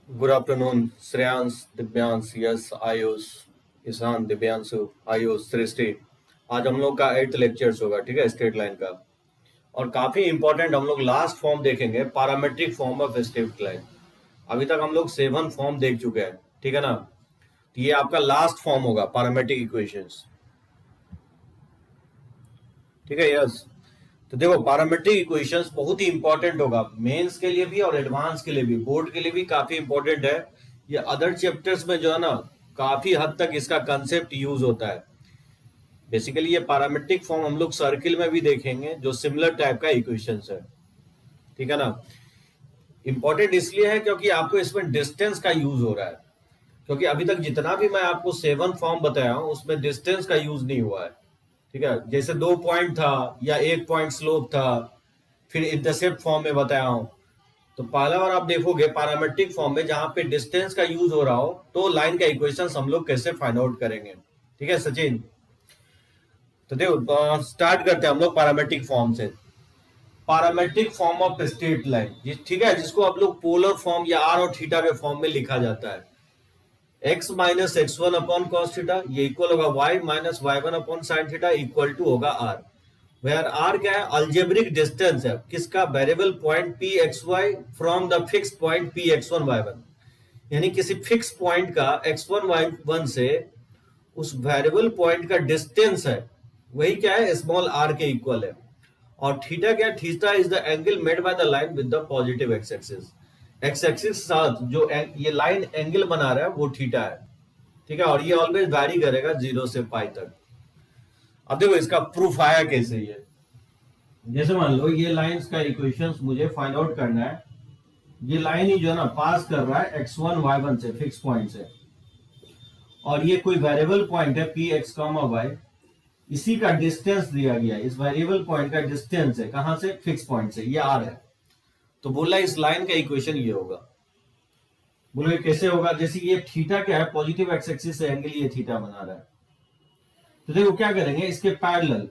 Good afternoon Shreyansh, Divyansh, यश, आयुष, ईशान, दिव्यांशु, आयुष, सृष्टि। आज हम लोग का 8th लेक्चर्स होगा, ठीक है, स्ट्रेट लाइन का। और काफी इंपॉर्टेंट हम लोग लास्ट फॉर्म देखेंगे, parametric form of straight line. अभी तक हम लोग 7 फॉर्म देख चुके हैं, ठीक है ना। तो ये आपका लास्ट फॉर्म होगा पैरामेट्रिक इक्वेशंस, ठीक है यस। तो देखो पैरामेट्रिक इक्वेशंस बहुत ही इंपॉर्टेंट होगा मेंस के लिए भी और एडवांस के लिए भी, बोर्ड के लिए भी काफी इंपॉर्टेंट है। ये अदर चैप्टर्स में जो है ना, काफी हद तक इसका कंसेप्ट यूज होता है। बेसिकली ये पैरामेट्रिक फॉर्म हम लोग सर्किल में भी देखेंगे, जो सिमिलर टाइप का इक्वेशंस है, ठीक है ना। इंपॉर्टेंट इसलिए है क्योंकि आपको इसमें डिस्टेंस का यूज हो रहा है, क्योंकि अभी तक जितना भी मैं आपको 7 फॉर्म बताया हूं उसमें डिस्टेंस का यूज नहीं हुआ है, ठीक है। जैसे 2 पॉइंट था या 1 पॉइंट स्लोप था, फिर इंटरसेप्ट फॉर्म में बताया हूं। तो पहला बार आप देखोगे पैरामेट्रिक फॉर्म में जहां पे डिस्टेंस का यूज हो रहा हो, तो लाइन का इक्वेशन हम लोग कैसे फाइंड आउट करेंगे, ठीक है सचिन। तो देखो स्टार्ट करते हैं हम लोग पैरामेट्रिक फॉर्म से। Parametric form of straight line, ठीक है, जिसको आप लोग पोलर फॉर्म या आर और थीटा के फॉर्म में लिखा जाता है। x minus x one upon cos theta ये इक्वल होगा y minus y one upon sine theta equal to होगा r, वेयर r क्या है, अल्जेब्रिक डिस्टेंस है किसका, variable point P x y from the fix point P x one y one. यानी किसी fix point का x one y one से उस वेरिएबल पॉइंट का डिस्टेंस है, वही क्या है, स्मॉल r के इक्वल है। और थीटा क्या, theta is the angle made by the line with the positive x axis. X axis साथ जो ये लाइन एंगल बना रहा है वो थीटा है, ठीक है। और ये ऑलवेज वैरी करेगा 0 से पाई तक। अब देखो इसका प्रूफ आया कैसे। ये जैसे मान लो ये लाइंस का इक्वेशंस मुझे फाइंड आउट करना है। ये लाइन ही जो है ना पास कर रहा है x1 y1 से, फिक्स पॉइंट से, और ये कोई वेरिएबल पॉइंट है पी एक्स कॉमा वाई, इसी का डिस्टेंस दिया गया है। इस वेरिएबल पॉइंट का डिस्टेंस है कहां से, फिक्स पॉइंट से, ये r है। तो बोला इस लाइन का इक्वेशन ये होगा। बोलो ये कैसे होगा, जैसे ये थीटा क्या है, पॉजिटिव एक्स एक्सिस से एंगल ये थीटा बना रहा है। तो देखो क्या करेंगे, इसके पैरेलल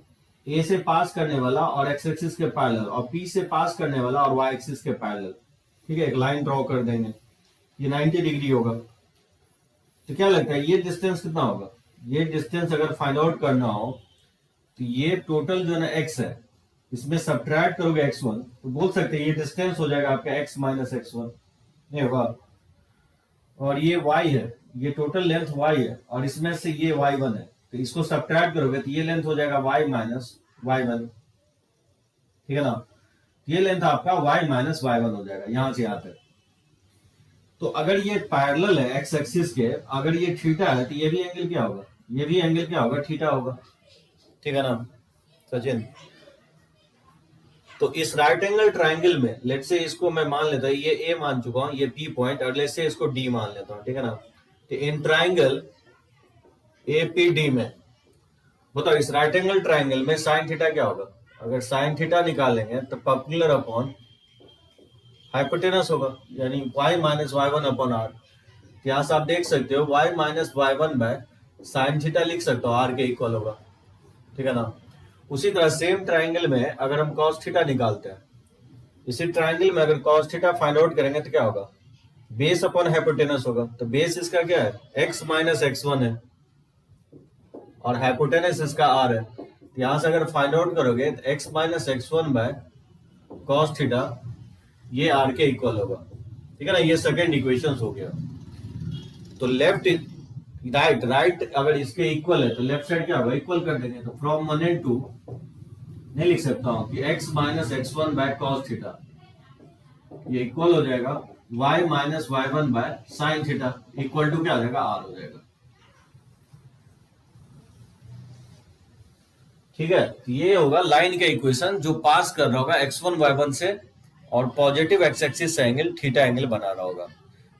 ए से पास करने वाला और एक्स एक्सिस के पैरेलल, और पी से पास करने वाला और वाई एक्सिस के पैरेलल, ठीक है, एक लाइन ड्रॉ कर देंगे। ये 90 डिग्री होगा। तो क्या लगता है ये डिस्टेंस कितना होगा, ये डिस्टेंस अगर फाइंड आउट करना हो तो ये टोटल जो है ना एक्स है, इसमें सब्ट्रैक्ट करोगे x1, तो बोल सकते हैं ये डिस्टेंस हो जाएगा आपका x माइनस x1, नहीं होगा। और ये y है, ये टोटल लेंथ y है, और इसमें से ये y1 है, तो इसको सब्ट्रैक्ट करोगे तो ये लेंथ हो जाएगा y माइनस y1, ठीक है ना। ये लेंथ आपका y माइनस y1 हो जाएगा यहां से यहां तक। तो अगर ये पैरेलल है एक्स एक्सिस के, अगर ये थीटा है तो ये भी एंगल क्या होगा, ये भी एंगल क्या होगा, थीटा होगा, ठीक है ना सचिन। तो इस राइट एंगल ट्राइंगल में लेट से इसको मैं मान लेता हूं, ये ए मान चुका हूं, ये पी पॉइंट, और लेट से इसको डी मान लेता हूं, ठीक है ना। तो in triangle A P D में बताओ, इस राइट एंगल ट्राइंगल में साइन थीटा क्या होगा, अगर साइन थीटा निकालेंगे तो पर्पेंडिकुलर अपॉन हाइपोटेनस होगा, यानी y minus y one upon r. यहां से आप देख सकते हो y minus y one by sine theta लिख सकते हो, r के इक्वल होगा, ठीक है ना। उसी तरह सेम ट्राइंगल में अगर हम cos थीटा निकालते हैं, इसी ट्राइंगल में अगर cos थीटा फाइंड आउट करेंगे तो क्या होगा, बेस अपॉन हाइपोटेनस होगा। तो बेस इसका क्या है, x माइनस x1 है, और हाइपोटेनस इसका r है। तो यहां से अगर फाइंड आउट करोगे तो x माइनस एक्स1 बाय कॉस थीटा ये r के इक्वल होगा, ठीक है ना। ये सेकेंड इक्वेशन हो गया। तो लेफ्ट राइट राइट अगर इसके इक्वल है तो लेफ्ट साइड क्या होगा, इक्वल कर देंगे। तो फ्रॉम 1 एंड 2 नहीं लिख सकता हूं कि x minus x1 by cos theta ये इक्वल हो जाएगा y minus y1 by sine theta equal to क्या हो जाएगा, r हो जाएगा, ठीक है। तो ये होगा लाइन का इक्वेशन जो पास कर रहा होगा x1 y1 से, और पॉजिटिव एक्स एक्सिस से एंगल थीटा एंगल बना रहा होगा।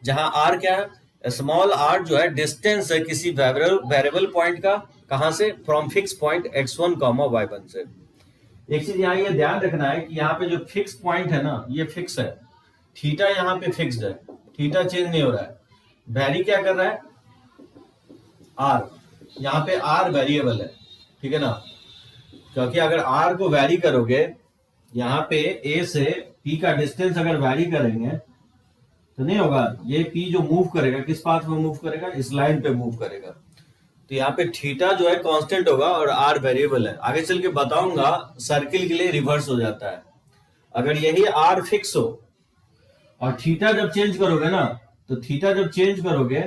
जहां r क्या है, स्मॉल r जो है डिस्टेंस है किसी वेरिएबल पॉइंट का, कहां से, from fix point x1 y1 से। एक चीज यहाँ ये ध्यान रखना है कि यहाँ पे जो फिक्स पॉइंट है ना, ये फिक्स है, थीटा यहाँ पे फिक्स्ड है, थीटा चेंज नहीं हो रहा है। वैरी क्या कर रहा है, r, यहाँ पे r वेरिएबल है, ठीक है ना। क्योंकि अगर r को वैरी करोगे, यहाँ पे a से p का डिस्टेंस अगर वैरी करेंगे तो नहीं होगा, ये पी जो मूव करेगा किस पाथ में मूव करेगा, इस लाइन पे मूव करेगा। तो यहाँ पे थीटा जो है कांस्टेंट होगा और आर वेरिएबल है। आगे चल के बताऊंगा सर्किल के लिए रिवर्स हो जाता है। अगर यही आर फिक्स हो और थीटा जब चेंज करोगे ना, तो थीटा जब चेंज करोगे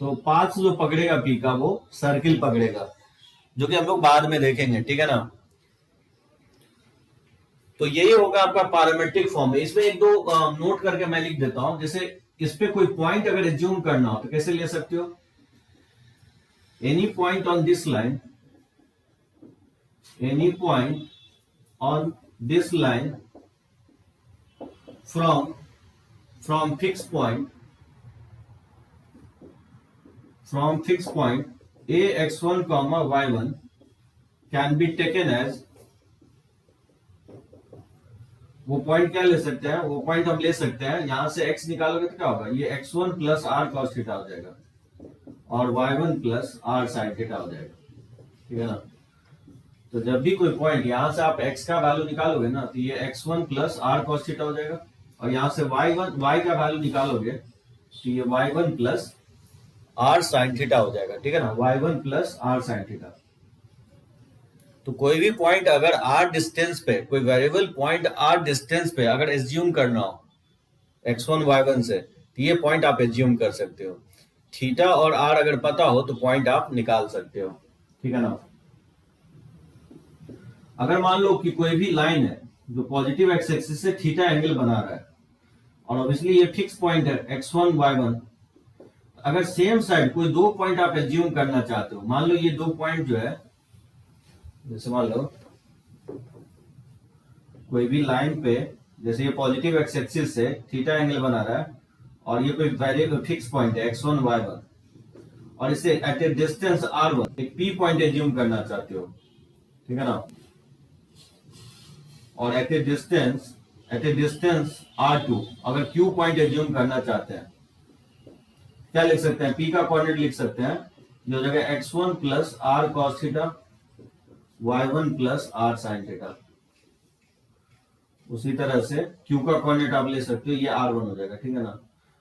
तो पाथ जो पकड़ेगा पी का वो सर्किल पकड़ेगा, जो कि हम लोग बाद में देखेंगे, ठीक है ना। तो यही होगा आपका पैरामीट्रिक फॉर्म। इसमें एक दो नोट करके मैं लिख देता हूं। जैसे इस पे कोई पॉइंट अगर एज्यूम करना हो तो कैसे ले सकते हो, any point on this line, any point on this line from fix point, from fix point ax1 y1 can be taken as, वो पॉइंट क्या ले सकते हैं, वो पॉइंट हम ले सकते हैं, यहां से x निकालोगे तो क्या होगा, ये x1 plus r cos theta हो जाएगा और y1 plus r sine theta हो जाएगा, ठीक है ना। तो जब भी कोई पॉइंट यहां से आप x का वैल्यू निकालोगे ना, तो ये x1 plus r cos theta हो जाएगा, और यहां से y का वैल्यू निकालोगे तो ये y1 plus r sine theta हो जाएगा, ठीक है ना, y1 plus r sine theta. तो कोई भी पॉइंट अगर आर डिस्टेंस पे, कोई वेरिएबल पॉइंट आर डिस्टेंस पे अगर एज्यूम करना हो x1 y1 से, तो ये पॉइंट आप एज्यूम कर सकते हो। थीटा और आर अगर पता हो तो पॉइंट आप निकाल सकते हो, ठीक है ना। अगर मान लो कि कोई भी लाइन है जो पॉजिटिव एक्स एक्सिस से थीटा एंगल बना रहा है, और ऑब्वियसली ये फिक्स पॉइंट है x1 y1, अगर सेम साइड कोई दो पॉइंट आप एज्यूम करना चाहते हो, मान लो ये दो पॉइंट जो है, जैसे मान लो कोई भी लाइन पे, जैसे ये पॉजिटिव एक्स एक्सिस से थीटा एंगल बना रहा है, और ये कोई वेरिएबल फिक्स पॉइंट है x1 y1, और इसे एट ए डिस्टेंस r1 एक p पॉइंट एज्यूम करना चाहते हो, ठीक है ना, और एट ए डिस्टेंस r2 अगर q पॉइंट एज्यूम करना चाहते हैं, क्या लिख सकते हैं, p का कोऑर्डिनेट लिख सकते हैं जो जगह x1 plus r cos theta, y1 plus r sine theta. उसी तरह से q का कोऑर्डिनेट आप ले सकते हो, ये r1 हो जाएगा, ठीक है ना।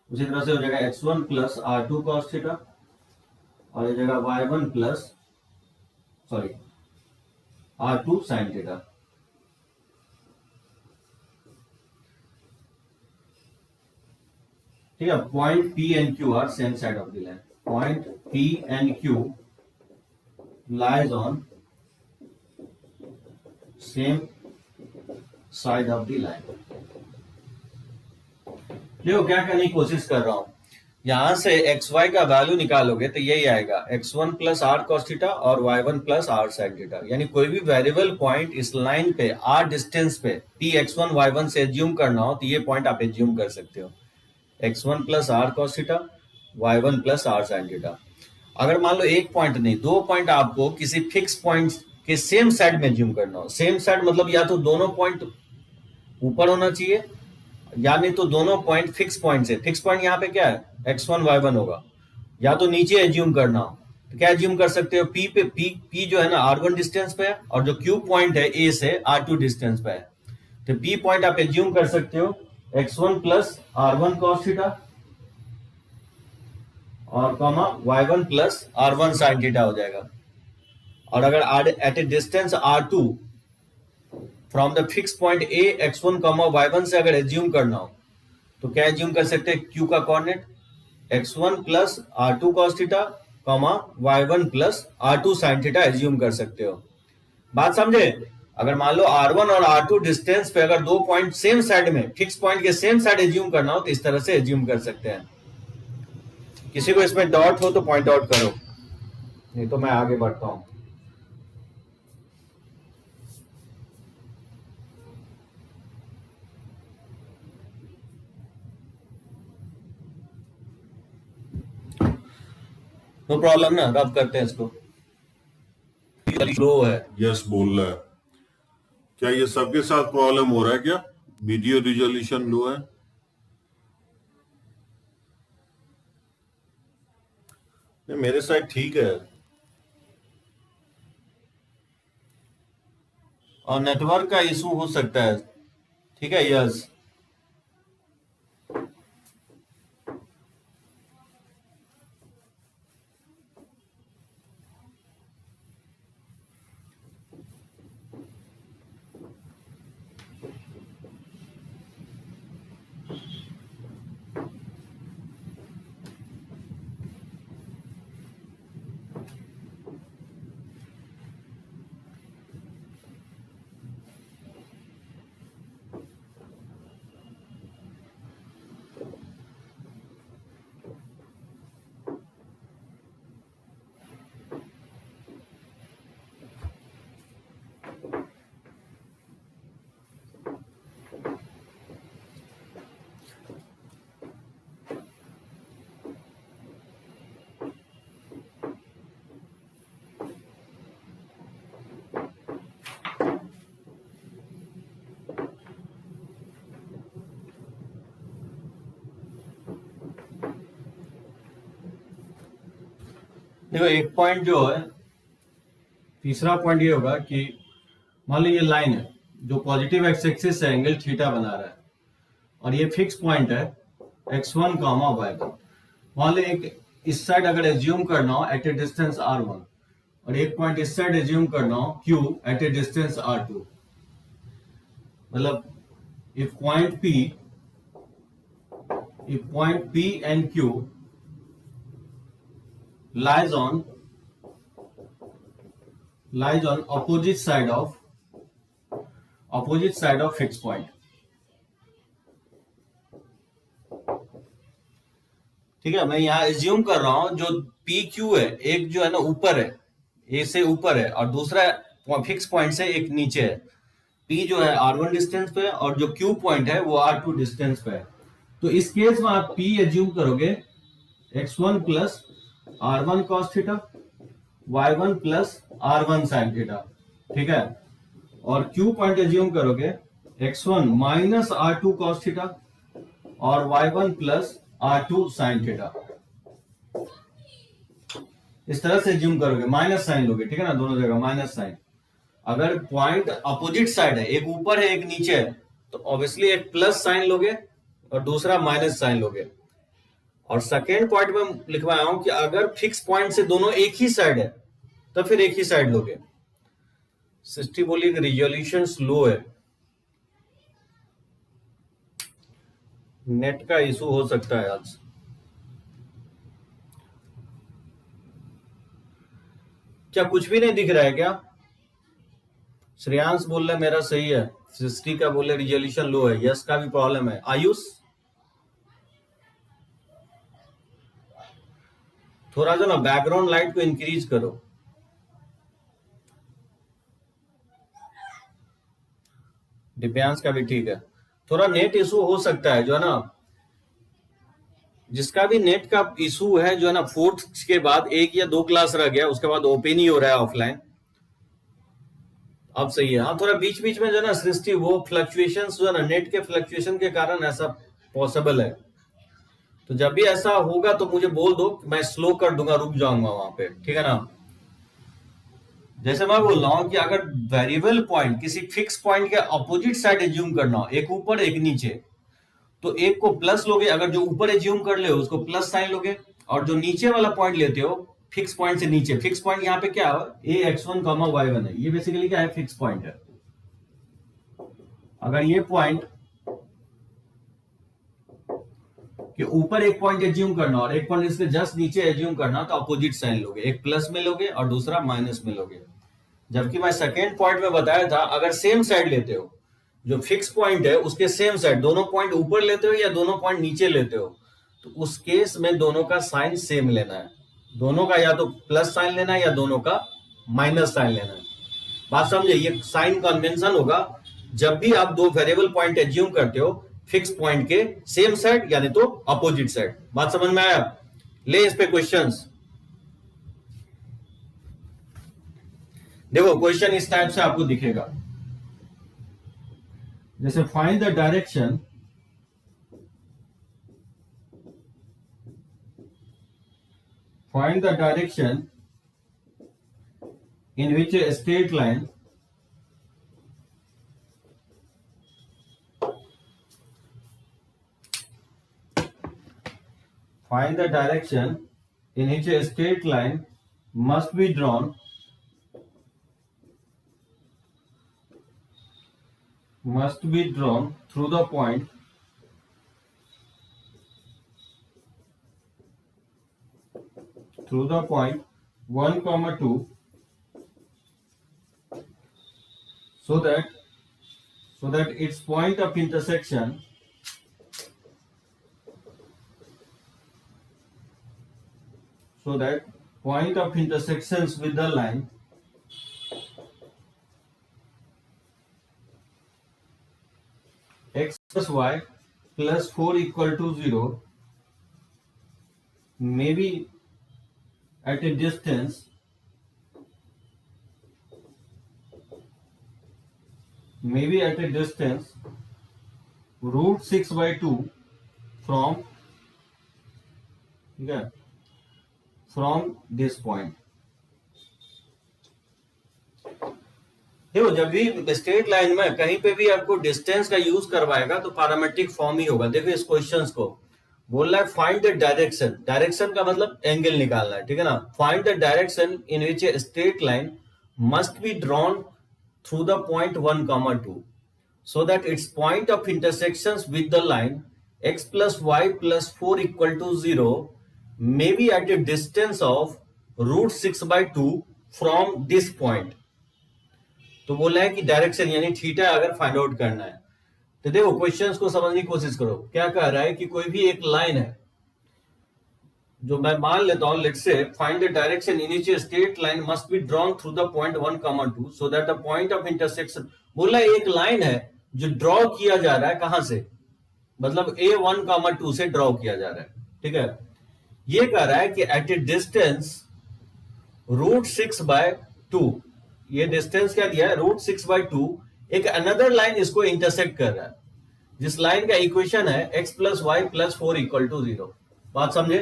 उसी तरह से हो जाएगा x1 plus r2 cos theta, और ये जगह y1 plus r2 sign theta. ठीक है, point P and Q are same side of the line, point P and Q lies on same side of the line। देखो क्या करने की कोशिश कर रहा हूं, यहां से xy का वैल्यू निकालोगे तो यही आएगा x1 plus r cos theta और y1 plus r sine theta. यानी कोई भी वेरिएबल पॉइंट इस लाइन पे r डिस्टेंस पे p x1 y1 से एज्यूम करना हो तो ये पॉइंट आप एज्यूम कर सकते हो, x1 plus r cos theta, y1 plus r sine theta. अगर मान लो एक पॉइंट नहीं, दो पॉइंट आपको किसी फिक्स पॉइंट के सेम साइड में एज्यूम करना हो, सेम साइड मतलब या तो दोनों पॉइंट ऊपर होना चाहिए, या नहीं तो दोनों पॉइंट फिक्स पॉइंट से, फिक्स पॉइंट यहाँ पे क्या है x1 y1 होगा, या तो नीचे एज्यूम करना हो तो क्या एज्यूम कर सकते हो, p पे p जो है ना r1 डिस्टेंस पे है, और जो q पॉइंट है a से r2 डिस्टेंस पे है, तो p पॉइंट आप एज्यूम कर सकते हो x1 plus r1 cos theta और comma y1 plus r1 sin theta हो जाएगा। और अगर at a distance r2 from the fix point a x1 y1 से अगर एज्यूम करना हो तो क्या एज्यूम कर सकते हैं, q का coordinate x1 plus r2 cos theta comma y1 plus r2 sin theta assume कर सकते हो। बात समझे। अगर मान लो r1 और r2 डिस्टेंस पे अगर दो पॉइंट सेम साइड में, फिक्स पॉइंट के सेम साइड एज्यूम करना हो तो इस तरह से एज्यूम कर सकते हैं। किसी को इसमें डाउट हो तो पॉइंट आउट करो, नहीं तो मैं आगे बढ़ता हूं। नो प्रॉब्लम ना, रब करते हैं इसको। लो है, यस बोल रहा है। क्या ये सबके साथ प्रॉब्लम हो रहा है क्या, वीडियो रिजोल्यूशन लो है? मेरे साइड ठीक है, और नेटवर्क का इशू हो सकता है, ठीक है। यस देखो एक पॉइंट जो है, तीसरा पॉइंट ये होगा कि मान लो ये लाइन है जो पॉजिटिव एक्स एक्सिस से एंगल थीटा बना रहा है और ये फिक्स पॉइंट है x1 कॉमा y1। मान लो एक इस साइड अगर एज्यूम करना हो एट ए डिस्टेंस r1 और एक पॉइंट इस साइड एज्यूम करना हो q eight a distance r2। मतलब if point P and Q lies on opposite side of fixed point, ठीक है। मैं यहाँ एज्यूम कर रहा हूं जो पी क्यू है, एक जो है ना ऊपर है, ए से ऊपर है और दूसरा फिक्स पॉइंट से एक नीचे है। पी जो है r1 डिस्टेंस पे है और जो क्यू पॉइंट है वो r2 डिस्टेंस पे है। तो इस केस में आप पी एज्यूम करोगे x1 plus r1 cos theta, y1 plus r1 sin theta, ठीक है। और क्यू पॉइंट एज्यूम करोगे x1 minus r2 cos theta और y1 plus r2 sin theta. इस तरह से एज्यूम करोगे, माइनस साइन लोगे, ठीक है ना, दोनों जगह माइनस साइन। अगर पॉइंट अपोजिट साइड है, एक ऊपर है एक नीचे है, तो ऑब्वियसली एक प्लस साइन लोगे और दूसरा माइनस साइन लोगे। और सेकेंड पॉइंट में लिखवाया हूं कि अगर फिक्स पॉइंट से दोनों एक ही साइड है तो फिर एक ही साइड लोगे। सृष्टि बोली रिजोल्यूशन स्लो है, नेट का इशू हो सकता है आज। क्या कुछ भी नहीं दिख रहा है क्या? श्रेयांश बोल रहे मेरा सही है, सृष्टि का बोले रिजोल्यूशन लो है, यस का भी प्रॉब्लम है। आयुष थोड़ा जो ना बैकग्राउंड लाइट को इंक्रीज करो। दिव्यांश का भी ठीक है। थोड़ा नेट इशू हो सकता है जो है ना, जिसका भी नेट का इशू है जो है ना, फोर्थ के बाद एक या दो क्लास रह गया, उसके बाद ओपन ही हो रहा है ऑफलाइन। अब सही है। हाँ थोड़ा बीच बीच में जो है ना सृष्टि, वो फ्लक्चुएशंस जो है ना, नेट के फ्लक्चुएशन के कारण ऐसा पॉसिबल है। तो जब भी ऐसा होगा तो मुझे बोल दो, मैं स्लो कर दूंगा, रुक जाऊंगा वहां पे, ठीक है ना। जैसे मैं बोल रहा हूं कि अगर वेरिएबल पॉइंट किसी फिक्स पॉइंट के अपोजिट साइड एज्यूम करना हो, एक ऊपर एक नीचे, तो एक को प्लस लोगे, अगर जो ऊपर एज्यूम कर ले उसको प्लस साइन लोगे, और जो नीचे वाला पॉइंट लेते हो फिक्स पॉइंट से नीचे, फिक्स पॉइंट यहाँ पे क्या है, ए x1 कॉमा y1 है, ये बेसिकली क्या है, फिक्स पॉइंट है। अगर ये पॉइंट कि ऊपर एक पॉइंट एज्यूम करना और एक पॉइंट इसके जस्ट नीचे एज्यूम करना, तो अपोजिट साइन लोगे, एक प्लस में लोगे और दूसरा माइनस में लोगे। जबकि मैं सेकेंड पॉइंट में बताया था अगर सेम साइड लेते हो, जो फिक्स पॉइंट है उसके सेम साइड, दोनों पॉइंट ऊपर लेते हो या दोनों पॉइंट नीचे लेते हो, तो उस केस में दोनों का साइन सेम लेना है। दोनों का या तो प्लस साइन लेना है या दोनों का माइनस साइन लेना है। बात समझे, ये साइन कन्वेंशन होगा जब भी आप दो वेरिएबल पॉइंट एज्यूम करते हो फिक्स पॉइंट के सेम साइड यानी तो अपोजिट साइड। बात समझ में आया? ले इस पे क्वेश्चंस। देखो क्वेश्चन इस टाइप से आपको दिखेगा, जैसे find the direction in which a straight line must be drawn through the point through the point 1, 2 so that its point of intersection intersections with the line x plus y plus 4 equal to 0 may be at a distance root 6 by 2 from from this point. देखो जब भी straight line में कहीं पे भी आपको distance का use करवाएगा तो पैरामेट्रिक फॉर्म ही होगा। देखो इस क्वेश्चंस को बोल रहा है फाइंड द डायरेक्शन, डायरेक्शन का मतलब एंगल निकालना है, ठीक है ना। Find the direction in which a straight line must be drawn through the point 1, 2 so that its point of intersections with the line x plus y plus 4 equal to 0 may be at a distance of root 6 by 2 from this point। तो बोला है कि direction यानी theta अगर find out करना है तो देखो क्वेश्चंस को समझने की कोशिश करो। क्या कह रहा है कि कोई भी एक लाइन है जो मैं मान लेता हूं, let's say find the direction in which a straight line must be drawn through the point 1, 2 so that the point of intersection. बोला एक लाइन है जो ड्रॉ किया जा रहा है कहां से, मतलब A1, 2 से ड्रॉ किया जा रहा है, ठीक है। ये कह रहा है कि एट ए डिस्टेंस √6/2, ये डिस्टेंस क्या दिया है √6/2, एक अनदर लाइन इसको इंटरसेक्ट कर रहा है जिस लाइन का इक्वेशन है x + y + 4 = 0। बात समझे,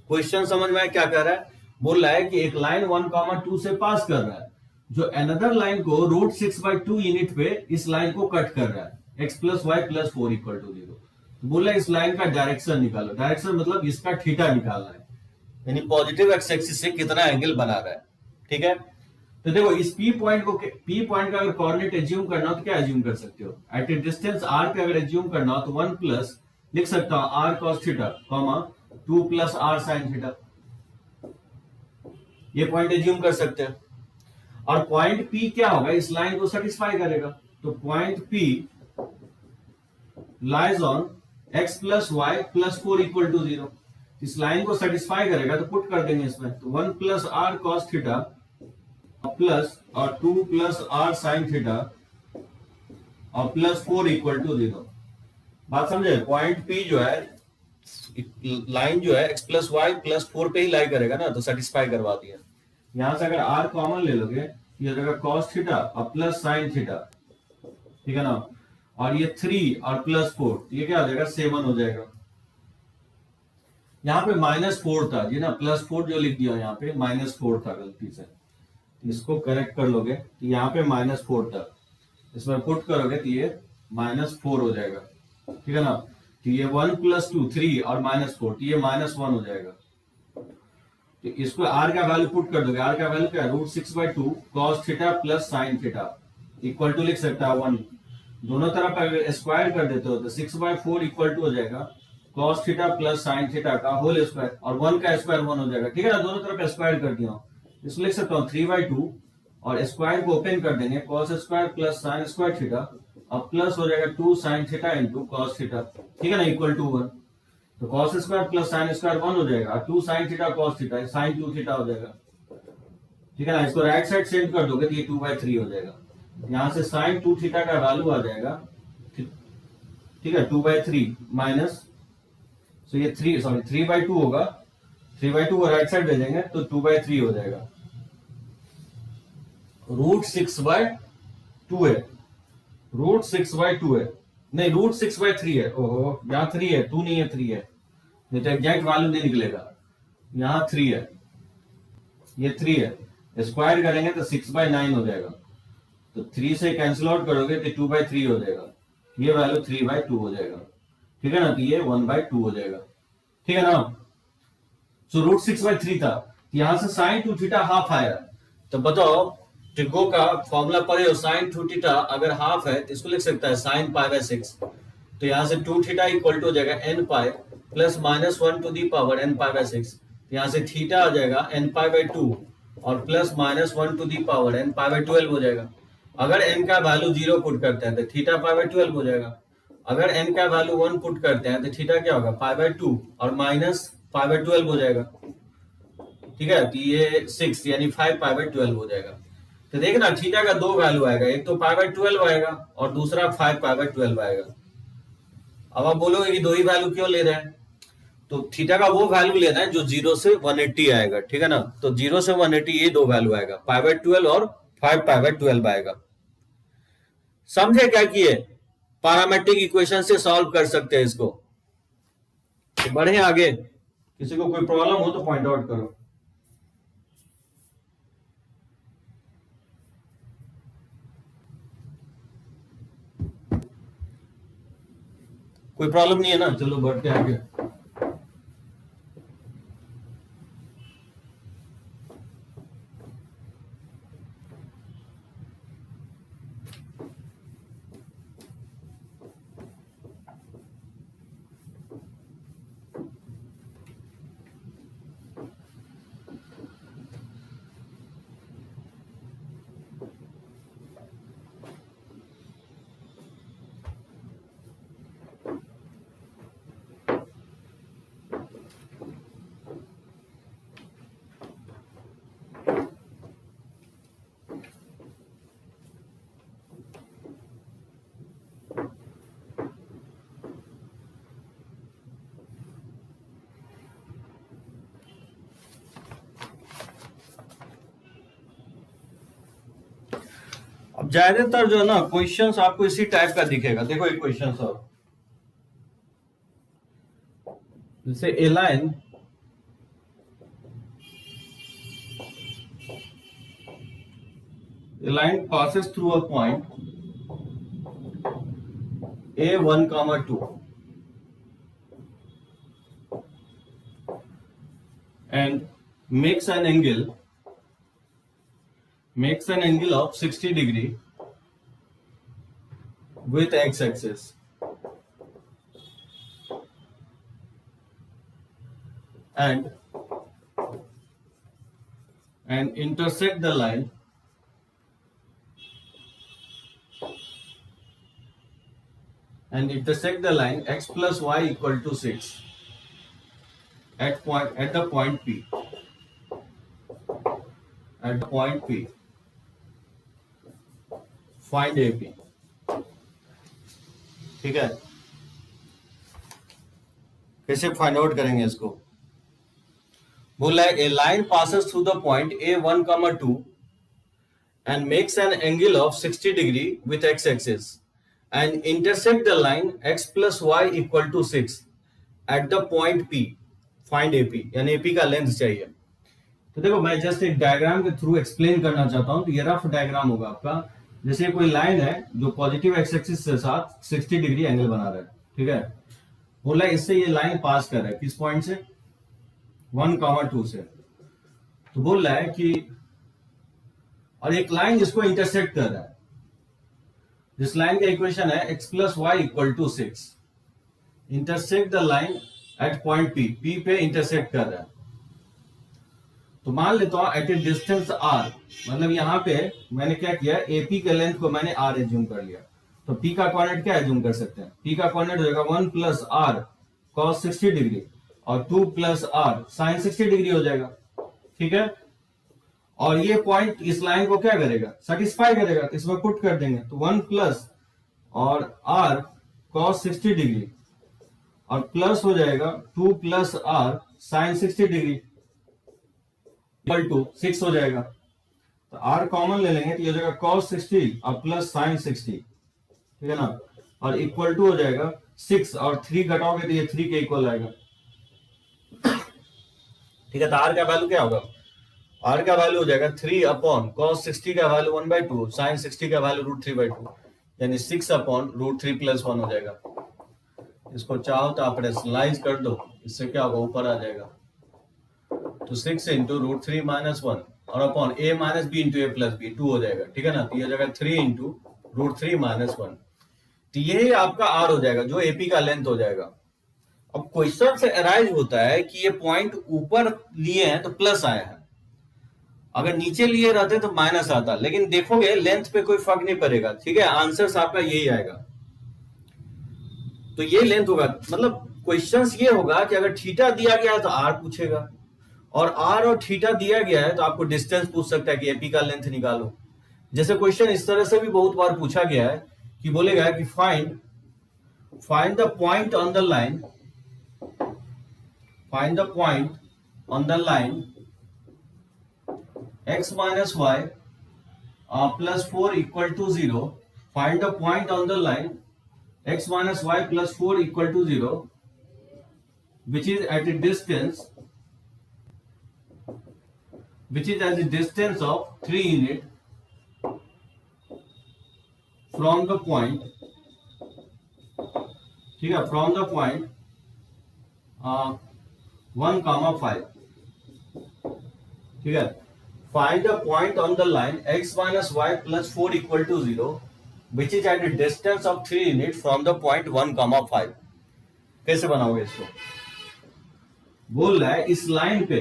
क्वेश्चन समझ में क्या कर रहा है। बोल रहा है कि एक लाइन 1, 2 से पास कर रहा है जो अनदर लाइन को √6/2 यूनिट पे इस लाइन को कट कर रहा है x + y + 4 = 0। तो बोल रहा है इस लाइन का डायरेक्शन निकालो, डायरेक्शन मतलब इसका थीटा निकालना है, यानी पॉजिटिव एक्स एक्सिस से कितना एंगल बना रहा है, ठीक है। तो देखो इस P पॉइंट का अगर कोऑर्डिनेट एज्यूम करना हो तो क्या एज्यूम कर सकते हो, एट ए डिस्टेंस r पे अगर एज्यूम करना हो तो 1 प्लस लिख सकता हूं r cos theta, 2 + r sin theta, ये पॉइंट एज्यूम कर सकते हैं। और पॉइंट P क्या होगा, इस लाइन को सेटिस्फाई करेगा। तो point P lies on x + y + 4 = 0, इस लाइन को सेटिस्फाई करेगा तो पुट कर देंगे इसमें। तो 1 + r cos थीटा प्लस और 2 + r sin थीटा और प्लस 4 = 0। बात समझे, पॉइंट P जो है लाइन जो है x + y + 4 पे ही लाई करेगा ना, तो सेटिस्फाई करवा दिया। यहां से अगर r कॉमन ले लोगे ये हो जाएगा cos थीटा और प्लस sin थीटा, ठीक है ना। और ये 3 और प्लस 4, ये क्या हो जाएगा 7 हो जाएगा। यहाँ पे -4 था जी ना, +4 जो लिख दिया यहाँ पे -4 था गलती से, इसको करेक्ट कर लोगे तो यहाँ पे -4 था, इसमें पुट करोगे तो ये -4 हो जाएगा, ठीक है ना। तो ये 1 + 2 3 और -4 तो ये -1 हो जाएगा। तो इसको r का वैल्यू पुट कर दोगे, r का वैल्यू क्या है √6/2 cos theta plus sin theta equal to लिख सकता है 1। दोनों तरफ अगर स्क्वायर कर देते हो तो 6/4 इक्वल टू हो जाएगा cos theta plus sin theta का होल स्क्वायर, और 1 का स्क्वायर 1 हो जाएगा, ठीक है ना। दोनों तरफ स्क्वायर कर दिया, इसको लिख सकता हूँ 3/2 और स्क्वायर को ओपन कर देंगे cos square plus sin square theta और प्लस हो जाएगा 2 sin theta into cos theta, ठीक है ना, इक्वल टू 1। तो cos square plus sin square 1 हो जाएगा, 2 sin theta cos theta sin 2 theta हो जाएगा, ठीक है ना। इसको राइट साइड सेंड कर दोगे तो ये 2/3 हो जाएगा। यहां से sin 2 थीटा का वैल्यू आ जाएगा, ठीक है, 2/3 माइनस, तो ये 3/2 होगा, 3/2 को राइट साइड भेजेंगे तो 2/3 हो जाएगा। √6/2 है, √6/2 है, नहीं √6/3 है। ओहो यहाँ 3 है, 2 नहीं है 3 है, नहीं तो एग्जैक्ट वैल्यू नहीं निकलेगा। यहाँ 3 है, ये 3 है, स्क्वायर करेंगे तो 6/9 हो जाएगा। तो 3 से कैंसिल आउट करोगे तो 2/3 हो जाएगा, ये वैल्यू 3/2 हो जाएगा, ठीक है ना। तो ये 1/2 हो जाएगा, ठीक है ना। सो √6/3 था, यहां से sin 2 थीटा हाफ आया। तो बताओ ट्रिगो का फॉर्मूला पढ़े हो, sin 2 थीटा अगर हाफ है तो इसको लिख सकता है sin π/6। तो यहां से 2 थीटा इक्वल टू हो जाएगा nπ plus -1 to the power nπ/6। यहां से थीटा आ जाएगा nπ/2 और plus -1 to the power nπ/12 हो जाएगा। अगर n का वैल्यू 0 पुट करते हैं तो थीटा π/12 हो जाएगा। अगर n का वैल्यू 1 पुट करते हैं तो थीटा क्या होगा π/2 और माइनस π/12 हो जाएगा, ठीक है। तो ये 6 यानी 5 π/12 हो जाएगा। तो देखना थीटा का 2 वैल्यू आएगा, एक तो π/12 आएगा और दूसरा 5 π/12 आएगा। अब आप बोलोगे कि 2 ही वैल्यू क्यों ले रहे हैं, तो थीटा का वो वैल्यू लेना है जो 0 से 180 आएगा, ठीक है ना। तो 0 से 180 ये 2 वैल्यू आएगा, π/12 और 5 π/12 आएगा। समझे क्या किए, पैरामेट्रिक इक्वेशन से सॉल्व कर सकते हैं इसको। तो बढ़े आगे, किसी को कोई प्रॉब्लम हो तो पॉइंट आउट करो। कोई प्रॉब्लम नहीं है ना? चलो बढ़ते आगे। अब ज्यादातर जो है ना क्वेश्चंस आपको इसी टाइप का दिखेगा। देखो एक क्वेश्चन और, जैसे ए line passes through a point A1, 2 and makes an angle of 60 degree with x-axis and intersect the line x plus y equal to 6 at the point P. At the point P, find AP. ठीक है, कैसे find out करेंगे इसको? बोला है a line passes through the point A1, 2 and makes an angle of 60 degree with x-axis and intersect the line x plus y equal to 6 at the point P. Find AP, यानी AP का length चाहिए। तो देखो मैं just एक diagram के through explain करना चाहता हूं। तो ये रफ डायग्राम होगा आपका। जैसे कोई लाइन है जो पॉजिटिव एक्स एक्सिस के साथ 60 डिग्री एंगल बना रहा है, ठीक है। बोला इससे ये लाइन पास कर रहा है, किस पॉइंट से? 1, 2 से। तो बोल रहा है कि और एक लाइन जिसको इंटरसेक्ट कर रहा है, जिस लाइन का इक्वेशन है x plus y equal to 6, intersect the line at point P पे इंटरसेक्ट कर रहा है। तो मान लेता हूं एट ए डिस्टेंस r, मतलब यहां पे मैंने क्या किया, AP के लेंथ को मैंने r एज्यूम कर लिया। तो P का कोऑर्डिनेट क्या एज्यूम कर सकते हैं? P का कोऑर्डिनेट हो जाएगा 1 प्लस r cos 60 डिग्री और 2 प्लस r sin 60 डिग्री हो जाएगा, ठीक है। और ये पॉइंट इस लाइन को क्या करेगा? सेटिस्फाई करेगा, तो इसमें पुट कर देंगे। तो 1 प्लस और r cos 60 डिग्री और प्लस हो जाएगा 2 plus r sin 60 degree equal to 6 हो जाएगा। तो r कॉमन ले लेंगे तो ये हो जाएगा cos 60 और प्लस sin 60, ठीक है ना। और इक्वल टू हो जाएगा 6 और 3 घटाओगे तो ये 3 के इक्वल आएगा, ठीक है। तो r का वैल्यू क्या होगा? r का वैल्यू हो जाएगा 3 अपॉन cos 60 का वैल्यू 1/2, sin 60 का वैल्यू √3/2, यानी 6 अपॉन √3 प्लस 1 हो जाएगा। इसको चाहो तो आप रेशनलाइज कर दो, इससे क्या होगा, ऊपर आ जाएगा। तो 6 इंटू √3 माइनस 1 और upon a minus b into a plus b 2 हो जाएगा, ठीक है ना। तो ये हो जाएगा 3 इंटू √3 माइनस 1। तो ये आपका r हो जाएगा, जो AP का लेंथ हो जाएगा। अब क्वेश्चन से अराइज होता है कि ये पॉइंट ऊपर लिए हैं तो प्लस आया है, अगर नीचे लिए रहते तो माइनस आता। लेकिन देखोगे लेंथ पे कोई फर्क नहीं पड़ेगा, ठीक है। आंसर आपका यही आएगा। तो ये लेंथ होगा, मतलब क्वेश्चन ये होगा कि अगर थीटा दिया गया है तो r पूछेगा, और r और थीटा दिया गया है तो आपको डिस्टेंस पूछ सकता है कि AP का लेंथ निकालो। जैसे क्वेश्चन इस तरह से भी बहुत बार पूछा गया है कि बोलेगा कि find the point on the line, find the point on the line x minus y plus 4 equal to 0. Find the point on the line x minus y plus 4 equal to 0, which is at a distance, of 3 unit from the point ठीक है, from the point 1,5, ठीक है, find the point on the line x minus y plus 4 equal to 0 which is at a distance of 3 unit from the point 1,5। कैसे बनाओगे इसको? बोल रहा है इस लाइन पे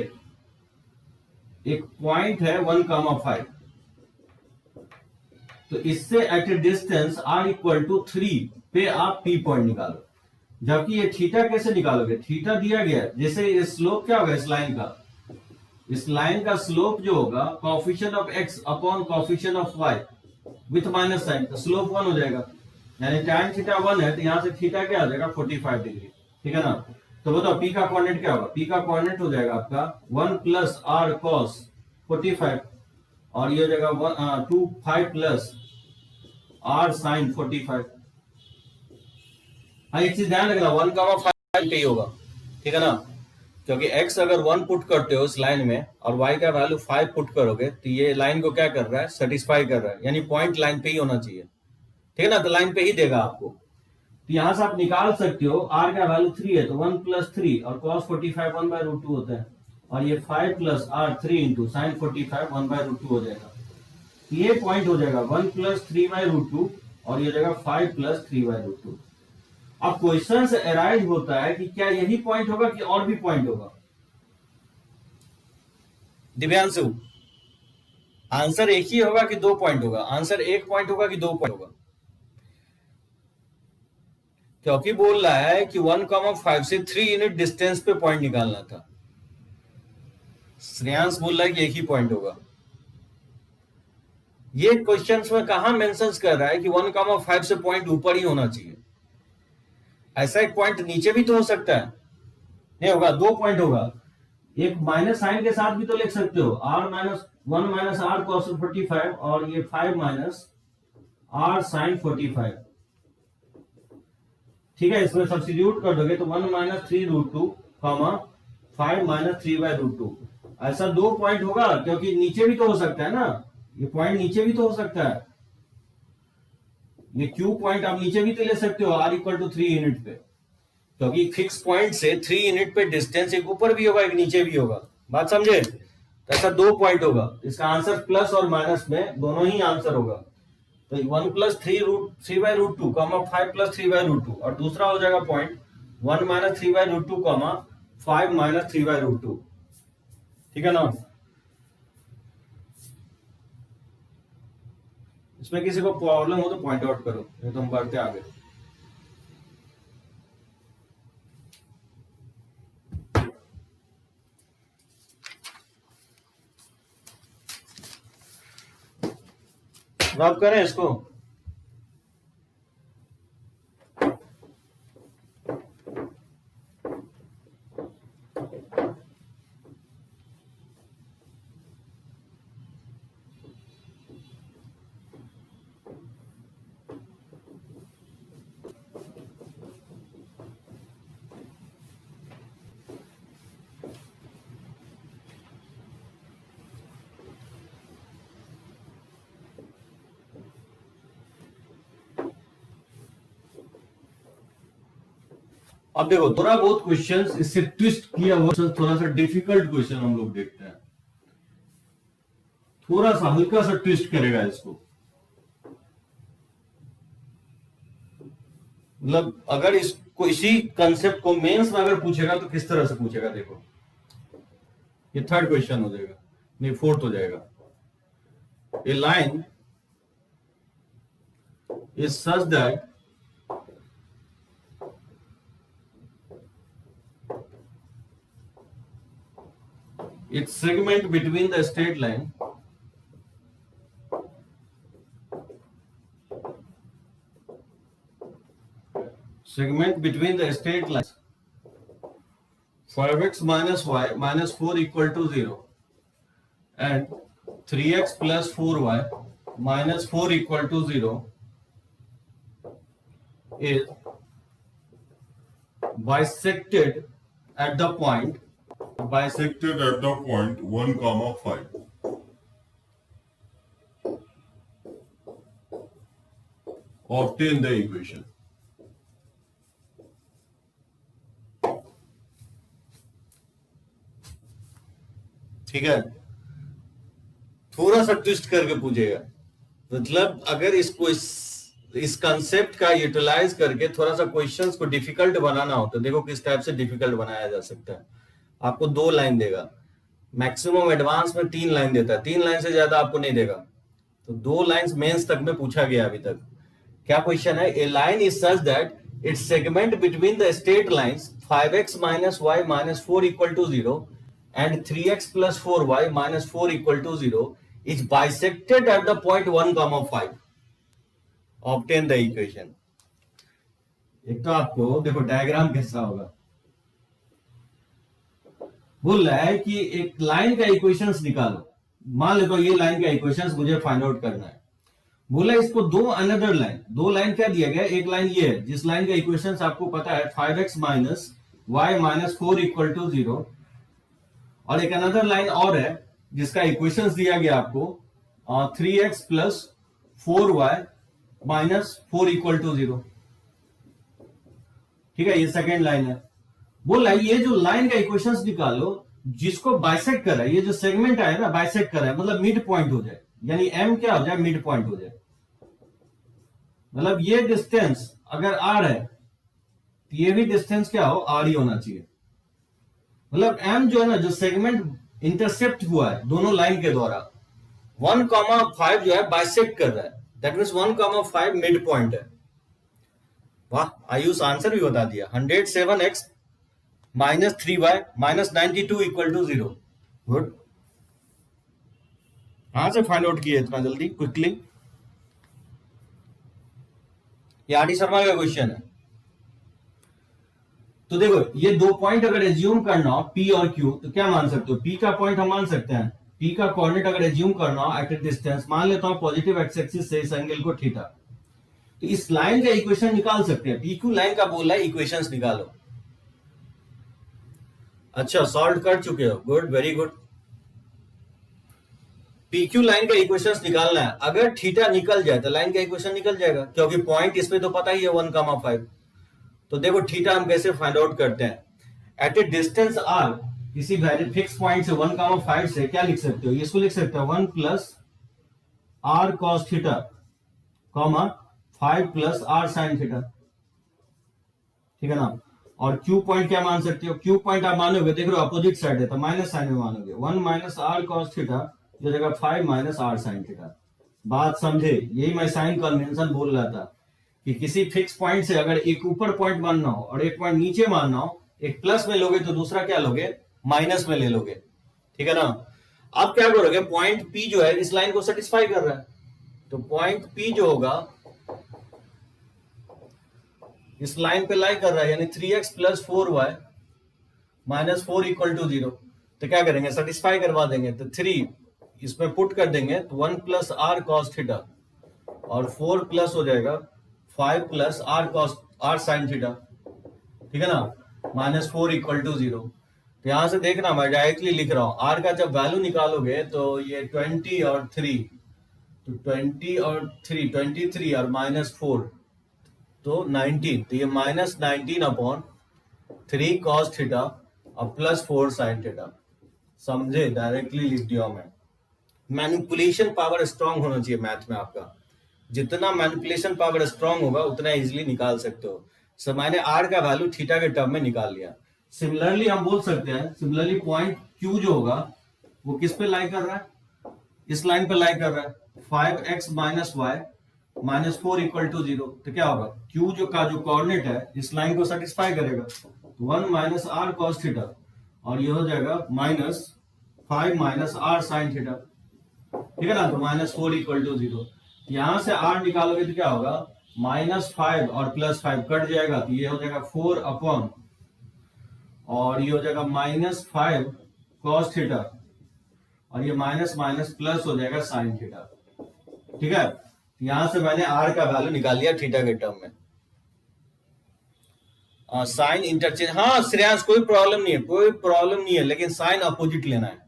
एक पॉइंट है 1,5, तो इससे at a distance r equal to 3 पे आप p पॉइंट निकालो। जबकि ये थीटा कैसे निकालोगे? थीटा दिया गया है, जैसे ये स्लोप क्या होगा इस लाइन का स्लोप जो होगा coefficient of x upon coefficient of y with minus sign, तो स्लोप 1 हो जाएगा, यानी tan थीटा 1 है तो यहां से थीटा क्या आ जाएगा 45 डिग्री, ठीक है ना। तो बताओ p का कोऑर्डिनेट क्या होगा? p का कोऑर्डिनेट हो जाएगा आपका 1 प्लस r cos 45 और ये हो जाएगा 2 5 प्लस r sin 45। हाँ, एक चीज ध्यान रखना 1,5 पे होगा, ठीक है ना, क्योंकि x अगर 1 पुट करते हो इस लाइन में और y का वैल्यू 5 पुट करोगे तो ये लाइन को क्या कर रहा है? सेटिस्फाई कर रहा है, यानी पॉइंट लाइन पे ही होना चाहिए, ठीक है ना, तो लाइन पे ही देगा आपको। तो यहां से आप निकाल सकते हो r का वैल्यू 3 है तो 1 प्लस 3 और cos 45 1/√2 होता है, और ये 5 प्लस r 3 इंटू साइन 45 1/√2 हो जाएगा। ये पॉइंट हो जाएगा 1 प्लस 3/√2 और ये हो जाएगा 5 प्लस 3/√2। अब क्वेश्चन से अराइज होता है कि क्या यही पॉइंट होगा कि और भी पॉइंट होगा? दिव्यांशु, आंसर एक ही होगा कि 2 पॉइंट होगा? आंसर 1 पॉइंट होगा कि 2 पॉइंट होगा? क्योंकि बोल रहा है कि 1,5 से 3 यूनिट डिस्टेंस पे पॉइंट निकालना था। श्रेयांश बोल रहा है कि एक ही पॉइंट होगा। ये क्वेश्चंस में कहां मेंशंस कर रहा है कि 1,5 से पॉइंट ऊपर ही होना चाहिए? ऐसा एक पॉइंट नीचे भी तो हो सकता है, नहीं होगा, 2 पॉइंट होगा। एक माइनस साइन के साथ भी तो लिख सकते हो, r minus 1 minus r cos 45 और ये 5 माइनस r sin 45, ठीक है, इसमें सब्स्टिट्यूट कर दोगे तो 1 माइनस 3√2 कॉमा 5 माइनस 3/√2, ऐसा 2 पॉइंट होगा, क्योंकि नीचे भी तो हो सकता है ना, ये पॉइंट नीचे भी तो हो सकता है, ये क्यू पॉइंट आप नीचे भी तो ले सकते हो r इक्वल टू 3 यूनिट पे, क्योंकि फिक्स पॉइंट से 3 यूनिट पे डिस्टेंस एक ऊपर भी होगा एक नीचे भी होगा। बात समझे? तो ऐसा 2 पॉइंट होगा, इसका आंसर प्लस और माइनस में दोनों ही आंसर होगा। तो 1 प्लस 3/√2 कॉमा 5 प्लस 3/√2 और दूसरा हो जाएगा पॉइंट 1 माइनस 3/√2 कॉमा 5 माइनस 3/√2, ठीक है ना। इसमें किसी को प्रॉब्लम हो तो पॉइंट आउट करो, नहीं तो हम बढ़ते आगे। रब करें इसको। अब देखो थोड़ा बहुत क्वेश्चंस इससे ट्विस्ट किया हुआ, थोड़ा सा डिफिकल्ट क्वेश्चन हम लोग देखते हैं, थोड़ा सा हल्का सा ट्विस्ट करेगा इसको। मतलब अगर इसको इसी कंसेप्ट को मेंस में अगर पूछेगा तो किस तरह से पूछेगा, देखो ये 3rd क्वेश्चन हो जाएगा, नहीं 4th हो जाएगा। A line is such that its segment between the straight line lines 5x minus y minus 4 equal to 0 and 3x plus 4y minus 4 equal to 0 is bisected at the point Bisected at the point 1,5. obtain the equation। ठीक है, थोड़ा सा twist करके पूछेगा। मतलब अगर इस concept का यूटिलाइज करके थोड़ा सा क्वेश्चंस को डिफिकल्ट बनाना हो तो देखो किस टाइप से डिफिकल्ट बनाया जा सकता है। आपको 2 लाइन देगा, मैक्सिमम एडवांस में 3 लाइन देता है, 3 लाइन से ज्यादा आपको नहीं देगा। तो 2 लाइंस मेंस तक में पूछा गया अभी तक। क्या क्वेश्चन है? A line is such that its segment between the straight lines 5x - y - 4 = 0 and 3x + 4y - 4 = 0 is bisected at the point 1, 5. Obtain the equation. एक तो आपको देखो डायग्राम कैसा होगा, बोल रहा है कि एक लाइन का इक्वेशंस निकालो। मान लो ये लाइन का इक्वेशंस मुझे फाइंड आउट करना है। बोला इसको दो अनदर लाइन, 2 लाइन क्या दिया गया, एक लाइन ये है जिस लाइन का इक्वेशंस आपको पता है 5x - y - 4 = 0, और एक अनदर लाइन और है जिसका इक्वेशंस दिया गया आपको 3x + 4y - 4 = 0। ठीक है, ये सेकेंड लाइन है। बोला ये जो लाइन का इक्वेशंस निकालो जिसको बाइसेक्ट कर रहा है, ये जो सेगमेंट आया ना बाइसेक्ट कर रहा है, मतलब मिड पॉइंट हो जाए, यानी m क्या हो जाए, मिड पॉइंट हो जाए। मतलब ये डिस्टेंस अगर r है तो ये भी डिस्टेंस क्या हो, r ही होना चाहिए। मतलब m जो है ना, जो सेगमेंट इंटरसेप्ट हुआ है दोनों लाइन के द्वारा 1,5 जो है बाइसेक्ट कर रहा है, दैट मींस 1,5 मिड पॉइंट है। वाह, आयुष आंसर भी बता दिया। 107x - 3y - 92 = 0। गुड, कहां से फाइंड आउट किए इतना जल्दी, क्विकली? ये आर डी शर्मा का क्वेश्चन है। तो देखो ये 2 पॉइंट अगर एज्यूम करना हो P और Q, तो क्या मान सकते हो? P का पॉइंट हम मान सकते हैं, P का कोऑर्डिनेट अगर एज्यूम करना हो एट ए डिस्टेंस, मान लेता हूं पॉजिटिव एक्स एक्सिस से इस एंगल को थीटा, तो इस लाइन का इक्वेशन निकाल सकते हैं। PQ लाइन का बोल रहा है इक्वेशंस निकालो। अच्छा, सॉल्व कर चुके हो, good, very good. PQ line का इक्वेशंस निकालना है। अगर थीटा निकल जाए तो लाइन का इक्वेशन निकल जाएगा, क्योंकि पॉइंट इसमें तो पता ही है 1,5। तो देखो थीटा हम कैसे फाइंड आउट करते हैं। एट ए डिस्टेंस r, किसी वैल्यू फिक्स पॉइंट से 1,5 से क्या लिख सकते हो, इसको लिख सकते हो 1 + r cos theta, 5 + r sin theta. ठीक है ना? और Q पॉइंट क्या मान सकते हो? Q पॉइंट आप मानोगे, देख लो अपोजिट साइड है तो माइनस साइन में मानोगे, 1 - r cos थीटा जो जगह 5 - r sin थीटा। बात समझे? यही मैं साइन कन्वेंशन बोल रहा था कि किसी फिक्स पॉइंट से अगर एक ऊपर पॉइंट मानना हो और एक पॉइंट नीचे मानना हो, एक प्लस में लोगे तो दूसरा क्या लोगे, माइनस में ले लोगे। ठीक है ना? अब क्या करोगे, पॉइंट P जो है इस लाइन को सेटिस्फाई कर रहा है, तो पॉइंट P जो होगा इस लाइन पे लाई कर रहा है, यानी 3x + 4y - 4 = 0। तो क्या करेंगे, सेटिस्फाई करवा देंगे। तो 3 इसमें पुट कर देंगे तो 1 + r cos थीटा, और 4 प्लस हो जाएगा 5 + r sin थीटा। ठीक है ना? -4 = 0। तो यहां से देखना, मैं डायरेक्टली लिख रहा हूं, r का जब वैल्यू निकालोगे तो ये 20 और 3, तो 20 और 3 23 और -4 तो 19, तो ये -19/3 cos थीटा और +4 sin थीटा। समझे? डायरेक्टली लिख दिया मैं। मैनिपुलेशन पावर स्ट्रांग होना चाहिए मैथ में आपका, जितना मैनिपुलेशन पावर स्ट्रांग होगा उतना इजीली निकाल सकते हो। सो मैंने r का वैल्यू थीटा के टर्म में निकाल लिया। सिमिलरली हम बोल सकते हैं, सिमिलरली पॉइंट Q जो होगा वो किस पे लाई कर रहा है, इस लाइन पे लाई कर रहा है, 5x - y - 4 = 0। तो क्या होगा, Q जो का जो कोऑर्डिनेट है इस लाइन को सेटिस्फाई करेगा, 1 - r cos थीटा, और ये हो जाएगा -5 - r sin थीटा। ठीक है ना? तो -4 = 0। यहां से r निकालोगे तो क्या होगा, -5 और +5 कट जाएगा, तो ये हो जाएगा 4 अपॉन, और ये हो जाएगा -5 cos थीटा, और ये माइनस माइनस प्लस हो जाएगा sin थीटा। ठीक है? यहां से मैंने r का वैल्यू निकाल लिया थीटा के टर्म में। साइन इंटरचेंज, हाँ श्रेयांश, कोई प्रॉब्लम नहीं है, कोई प्रॉब्लम नहीं है, लेकिन साइन अपोजिट लेना है।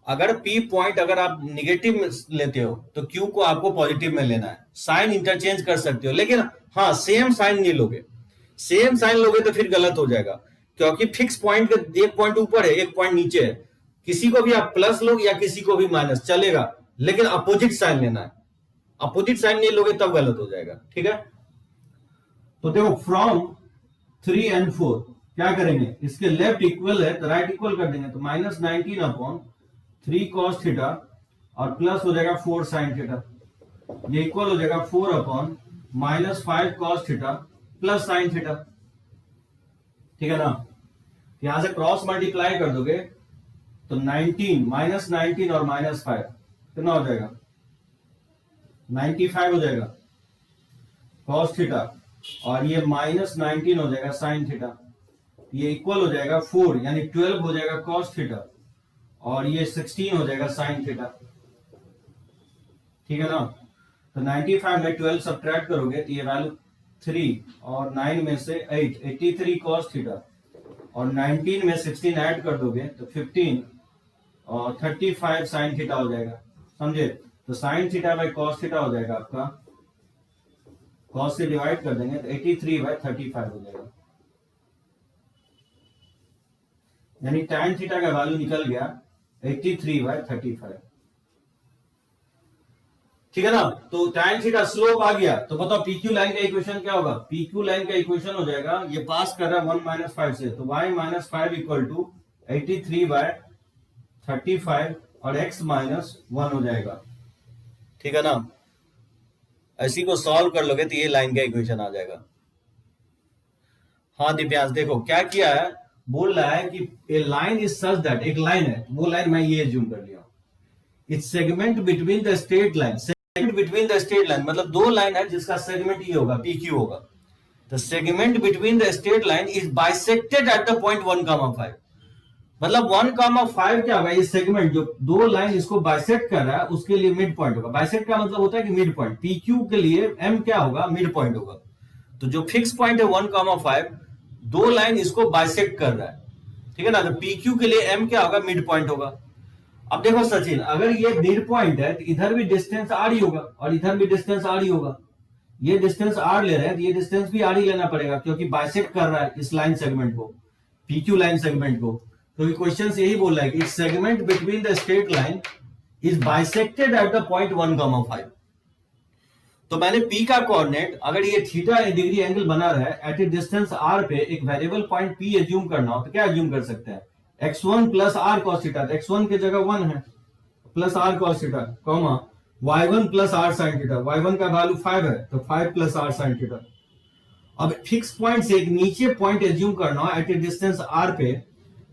अगर P पॉइंट अगर आप निगेटिव में लेते हो तो Q को आपको पॉजिटिव में लेना है। साइन इंटरचेंज कर सकते हो, लेकिन हाँ सेम साइन नहीं लोगे। सेम साइन लोगे तो फिर गलत हो जाएगा, क्योंकि फिक्स पॉइंट का एक पॉइंट ऊपर है एक पॉइंट नीचे है, किसी को भी आप प्लस लो या किसी को भी माइनस चलेगा, लेकिन अपोजिट साइन लेना है। अपोजिट साइन नहीं लोगे तब गलत हो जाएगा, ठीक है। तो देखो फ्रॉम 3 and 4 क्या करेंगे, इसके लेफ्ट इक्वल है तो राइट इक्वल कर देंगे, तो -19/3 cos थीटा और प्लस हो जाएगा 4 sin थीटा, ये इक्वल हो जाएगा 4/-5 cos theta plus sin theta, ठीक है ना। यहां से क्रॉस मल्टीप्लाई कर दोगे तो 19 -19 और -5 कितना हो जाएगा, 95 हो जाएगा cos थीटा, और ये -19 हो जाएगा sin थीटा, ये इक्वल हो जाएगा 4 यानी 12 हो जाएगा cos थीटा और ये 16 हो जाएगा sin थीटा, ठीक है ना। तो 95 में 12 सब्ट्रैक्ट करोगे तो ये वैल्यू 3 और 9 में से 8 83 cos थीटा और 19 में 16 ऐड कर दोगे तो 15 और 35 sin थीटा हो जाएगा, समझे। तो sin theta by cos theta हो जाएगा आपका, cos से डिवाइड कर देंगे तो 83/35 हो जाएगा, यानी tan थीटा का वैल्यू निकल गया 83/35, ठीक है ना। तो tan थीटा स्लोप आ गया, तो बताओ PQ लाइन का इक्वेशन क्या होगा। PQ लाइन का इक्वेशन हो जाएगा, ये पास कर रहा है 1 - 5 से, तो y - 5 इक्वल टू 83/35 और x - 1 हो जाएगा, ठीक है ना। ऐसी को सॉल्व कर लोगे तो ये लाइन का इक्वेशन आ जाएगा। हाँ दिव्यांश देखो क्या किया है, बोल रहा है कि ए लाइन इज सच दैट, एक लाइन है, वो लाइन मैं ये एज्यूम कर लिया, it's segment between the straight line, segment between the straight line मतलब दो लाइन है जिसका सेगमेंट ये होगा, PQ होगा। The segment between the straight line is bisected at the point 1,5, मतलब 1,5 क्या होगा, ये सेगमेंट जो दो लाइन इसको बाइसेक्ट कर रहा है उसके लिए मिड पॉइंट होगा। बाइसेक्ट का मतलब होता है कि मिड पॉइंट, PQ के लिए M क्या होगा, मिड पॉइंट होगा। तो जो फिक्स पॉइंट है 1,5, दो लाइन इसको बाइसेक्ट कर रहा है, ठीक है ना। तो PQ के लिए M क्या होगा, मिड पॉइंट होगा। अब देखो सचिन, अगर ये मिड पॉइंट है तो इधर भी डिस्टेंस R ही होगा और इधर भी डिस्टेंस R ही होगा। ये डिस्टेंस R ले रहे हैं तो ये डिस्टेंस भी R ही लेना पड़ेगा, क्योंकि बाइसेक्ट कर रहा है इस लाइन सेगमेंट को, PQ लाइन सेगमेंट को। तो क्वेश्चन यही बोल रहा है कि segment between the straight line is bisected at the point 1,5। तो मैंने P का कोऑर्डिनेट, अगर ये थीटा डिग्री एंगल बना रहा है एट ए डिस्टेंस R पे एक वेरिएबल पॉइंट P एज्यूम करना हो तो क्या एज्यूम कर सकते हैं, x1 plus r cos theta, x1 की जगह 1 है, plus r cos theta, comma y1 plus r sin theta, y1 का वैल्यू 5 है तो 5 प्लस r sin थीटा। अब फिक्स पॉइंट से एक नीचे पॉइंट एज्यूम करना हो एट ए डिस्टेंस r पे,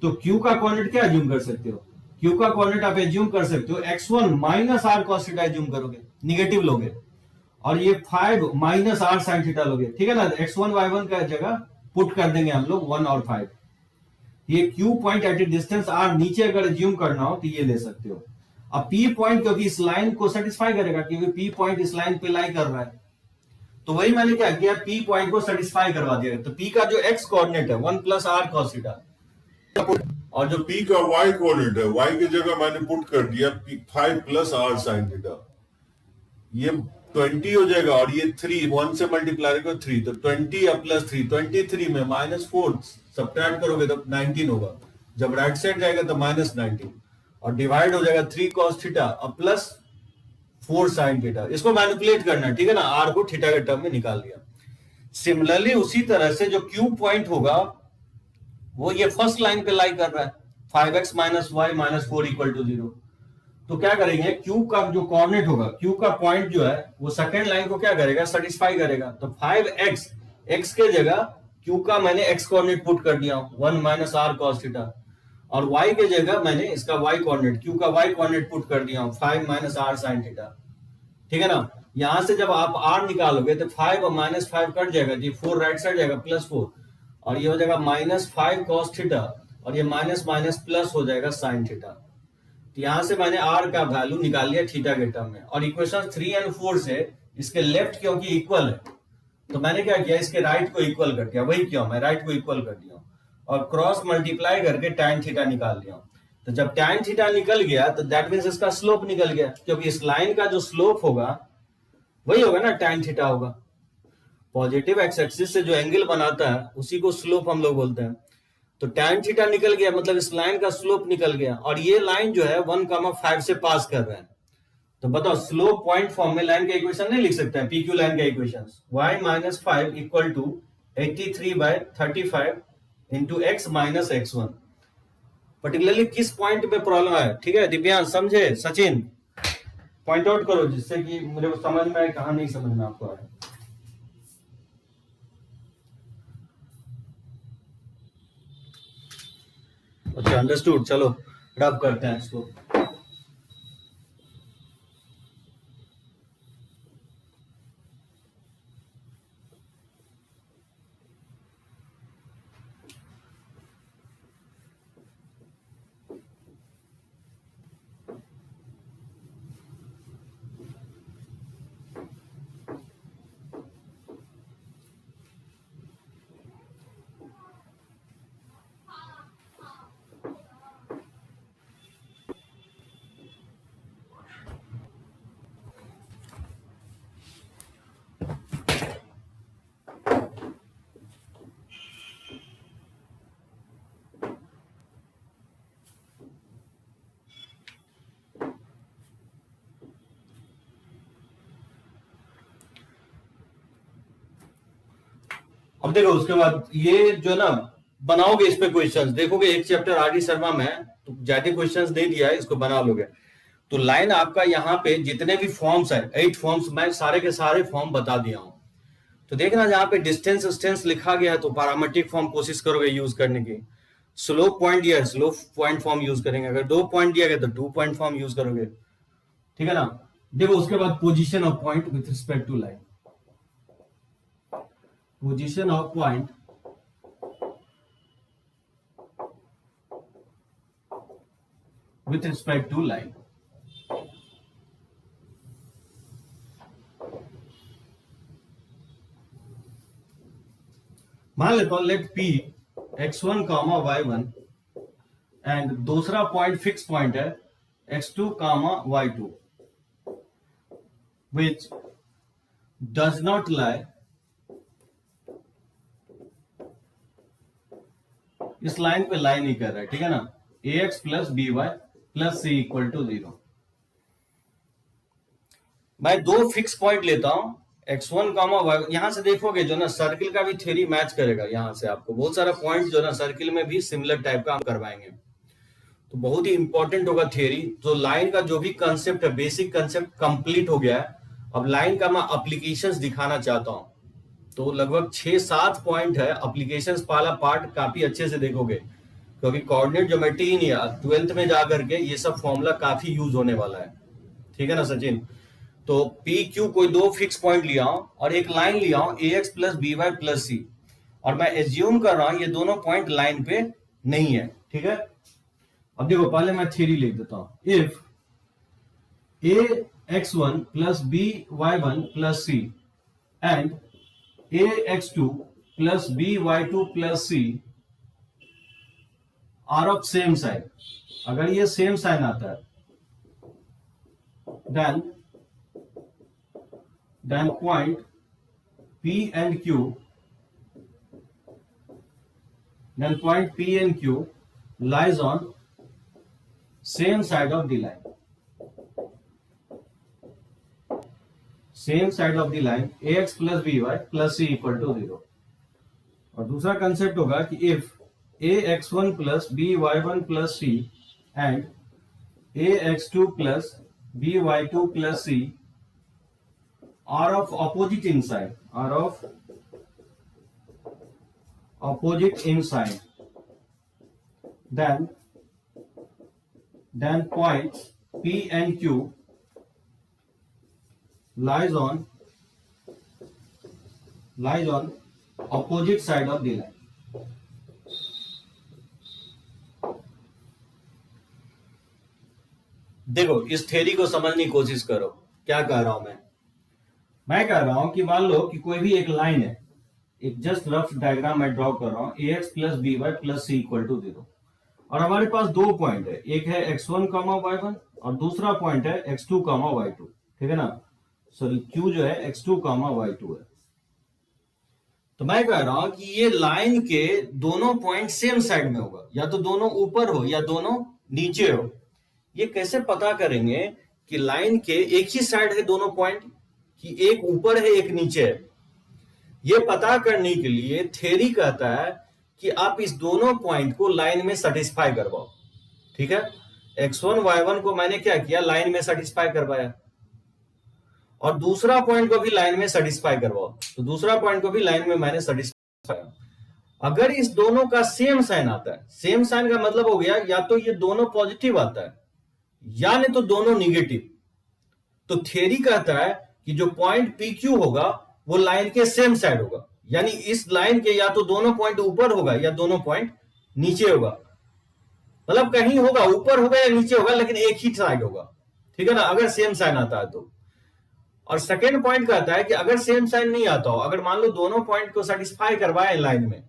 तो Q का कोऑर्डिनेट क्या एज्यूम कर सकते हो, Q का कोऑर्डिनेट आप एज्यूम कर सकते हो x1 minus r cos theta assume करोगे, निगेटिव लोगे, और ये 5 माइनस r sin थीटा लोगे, ठीक है ना। x1 y1 का जगह पुट कर देंगे हम लोग 1 और 5। ये Q point at a distance R नीचे अगर एज्यूम करना हो तो ये ले सकते हो। अब P पॉइंट क्योंकि इस लाइन को सेटिस्फाई करेगा, क्योंकि P पॉइंट इस लाइन पे लाई कर रहा है, तो वही मैंने क्या किया, P पॉइंट को सेटिस्फाई करवा दिया। तो P का जो x कोऑर्डिनेट है 1 प्लस r cos थीटा, और जो P का y कोऑर्डिनेट है, y की जगह मैंने पुट कर दिया 5 प्लस r sin थीटा, ये 20 हो जाएगा और ये 3 1 से मल्टीप्लाई करो 3, तो 20 अब प्लस 3, 23 में -4 सब्ट्रैक्ट करोगे तो 19 होगा, जब राइट साइड जाएगा तो -19 और डिवाइड हो जाएगा 3 cos थीटा अब प्लस 4 sin थीटा। इसको मैनिपुलेट करना है, ठीक है ना, r को थीटा के टर्म में निकाल दिया। सिमिलरली उसी तरह से जो Q पॉइंट होगा वो ये फर्स्ट लाइन पे लाई कर रहा है, 5x - y - 4 = 0। तो क्या करेंगे, Q का जो कोऑर्डिनेट होगा, Q का पॉइंट जो है वो सेकंड लाइन को क्या करेगा, सेटिस्फाई करेगा। तो 5x, x के जगह Q का मैंने x कोऑर्डिनेट पुट कर दिया 1 माइनस r cos थीटा, और y के जगह मैंने इसका y कोऑर्डिनेट, Q का y कोऑर्डिनेट पुट कर दिया 5 माइनस r sin थीटा, ठीक है ना। यहां से जब आप r निकालोगे तो 5 और -5 कट जाएगा जी, 4 राइट साइड जाएगा +4, और ये हो जाएगा -5 cos थीटा, और ये माइनस माइनस प्लस हो जाएगा sin थीटा। तो यहां से मैंने r का वैल्यू निकाल लिया थीटा के टर्म में, और इक्वेशन 3 और 4 से इसके लेफ्ट क्योंकि इक्वल है तो मैंने क्या किया, इसके राइट को इक्वल कर दिया, वही क्यों मैं राइट को इक्वल कर दिया और क्रॉस मल्टीप्लाई करके tan थीटा निकाल लिया। तो जब tan थीटा निकल गया तो दैट मींस इसका स्लोप निकल गया, क्योंकि इस लाइन का जो स्लोप होगा वही होगा ना, tan थीटा होगा। पॉजिटिव एक्स एक्सिस से जो एंगल बनाता है उसी को स्लोप हम लोग बोलते हैं। तो tan थीटा निकल गया, मतलब इस लाइन का स्लोप निकल गया, और ये लाइन जो है 1,5 से पास कर रहे हैं। तो बताओ स्लोप पॉइंट फॉर्म में लाइन का इक्वेशन नहीं लिख सकते हैं, PQ लाइन का equation, y-5 equal to 83/35 into x-x1। Particularly किस पॉइंट में प्रॉब्लम है, ठीक है दिव्यांश, समझे? सचिन पॉइंट आउट करो जिससे कि मुझे समझ में आए, कहां नहीं समझ में आपको आए। अच्छा अंडरस्टूड, चलो रब करते हैं इसको। अब देखो उसके बाद ये जो ना बनाओगे इस पे क्वेश्चंस, देखोगे एक चैप्टर आरडी शर्मा में तो ज्यादा क्वेश्चंस दे दिया है, इसको बना लोगे तो लाइन आपका यहाँ पे जितने भी फॉर्म्स है 8 फॉर्म्स, मैं सारे के सारे फॉर्म बता दिया हूं। तो देखना जहां पे डिस्टेंस डिस्टेंस लिखा गया है तो पैरामीट्रिक फॉर्म कोशिश करोगे यूज करने की। स्लोप पॉइंट दिया है, स्लोप पॉइंट फॉर्म यूज करेंगे। अगर 2 पॉइंट दिया गया तो 2 पॉइंट फॉर्म यूज करोगे, ठीक है ना। देखो उसके बाद position of point with respect to line, position of point with respect to line। मान लेता हूं let P x1, y1 and दूसरा पॉइंट फिक्स पॉइंट है x2, y2 which does not lie, इस लाइन पे लाई नहीं कर रहा है, ठीक है ना। ax plus B Y plus C equal to 0। मैं 2 फिक्स पॉइंट लेता हूं x1, y। यहां से देखोगे जो ना सर्किल का भी थ्योरी मैच करेगा, यहां से आपको बहुत सारा पॉइंट जो ना सर्किल में भी सिमिलर टाइप का हम करवाएंगे, तो बहुत ही इंपॉर्टेंट होगा थ्योरी। तो लाइन का जो भी कंसेप्ट है, बेसिक कंसेप्ट कंप्लीट हो गया है। अब लाइन का मैं एप्लीकेशंस दिखाना चाहता हूं, तो लगभग 6-7 पॉइंट है एप्लीकेशंस। पहला पार्ट काफी अच्छे से देखोगे क्योंकि कोऑर्डिनेट ज्योमेट्री ही नहीं है, 12th में जाकर के ये सब फॉर्मूला काफी यूज होने वाला है, ठीक है ना सचिन। तो पी क्यू कोई 2 फिक्स पॉइंट लिया हूं और एक लाइन लिया हूं ax plus B Y plus C, और मैं एज्यूम कर रहा हूं ये दोनों पॉइंट लाइन पे नहीं है, ठीक है। अब देखो पहले मैं थ्योरी लिख देता हूं। If ax1 plus by1 plus c and ax2 plus by2 plus c are of same side, अगर ये सेम साइन आता है then point p and q lies on same side of the line, same side of the line ax plus B Y plus C equal to 0। और दूसरा concept होगा कि if ax1 plus by1 plus c and ax2 plus by2 plus c are of opposite in side, are of opposite in side, then points p and q lies on opposite side of the line। देखो इस theory को समझने की कोशिश करो। क्या कह रहा हूं मैं कह रहा हूं कि मान लो कि कोई भी एक लाइन है, एक जस्ट रफ डायग्राम मैं ड्रॉ कर रहा हूं, ax plus B Y plus C equal to 0, और हमारे पास 2 पॉइंट है, एक है x1, y1 और दूसरा पॉइंट है x2, y2, ठीक है ना। सॉरी q जो है x2, y2 है। तो मैं कह रहा हूं कि ये लाइन के दोनों पॉइंट सेम साइड में होगा, या तो दोनों ऊपर हो या दोनों नीचे हो। ये कैसे पता करेंगे कि लाइन के एक ही साइड है दोनों पॉइंट, कि एक ऊपर है एक नीचे है? ये पता करने के लिए थ्योरी कहता है कि आप इस दोनों पॉइंट को लाइन में सेटिस्फाई करवाओ। ठीक है, x1 y1 को मैंने क्या किया, लाइन में सेटिस्फाई करवाया, और दूसरा पॉइंट को भी लाइन में सेटिस्फाई करवाओ, तो दूसरा पॉइंट को भी लाइन में मैंने सेटिस्फाई। अगर इस दोनों का सेम साइन आता है, सेम साइन का मतलब हो गया या तो ये दोनों पॉजिटिव आता है या नहीं तो दोनों निगेटिव। तो थ्योरी कहता है कि जो पॉइंट पी क्यू होगा वो लाइन के सेम साइड होगा, यानी इस लाइन के या तो दोनों पॉइंट ऊपर होगा या दोनों पॉइंट नीचे होगा। मतलब कहीं होगा, ऊपर होगा या नीचे होगा, लेकिन एक ही साइड होगा। ठीक है ना, अगर सेम साइन आता है तो। और सेकेंड पॉइंट कहता है कि अगर सेम साइन नहीं आता हो, अगर मान लो दोनों पॉइंट को सेटिस्फाई करवाए लाइन में,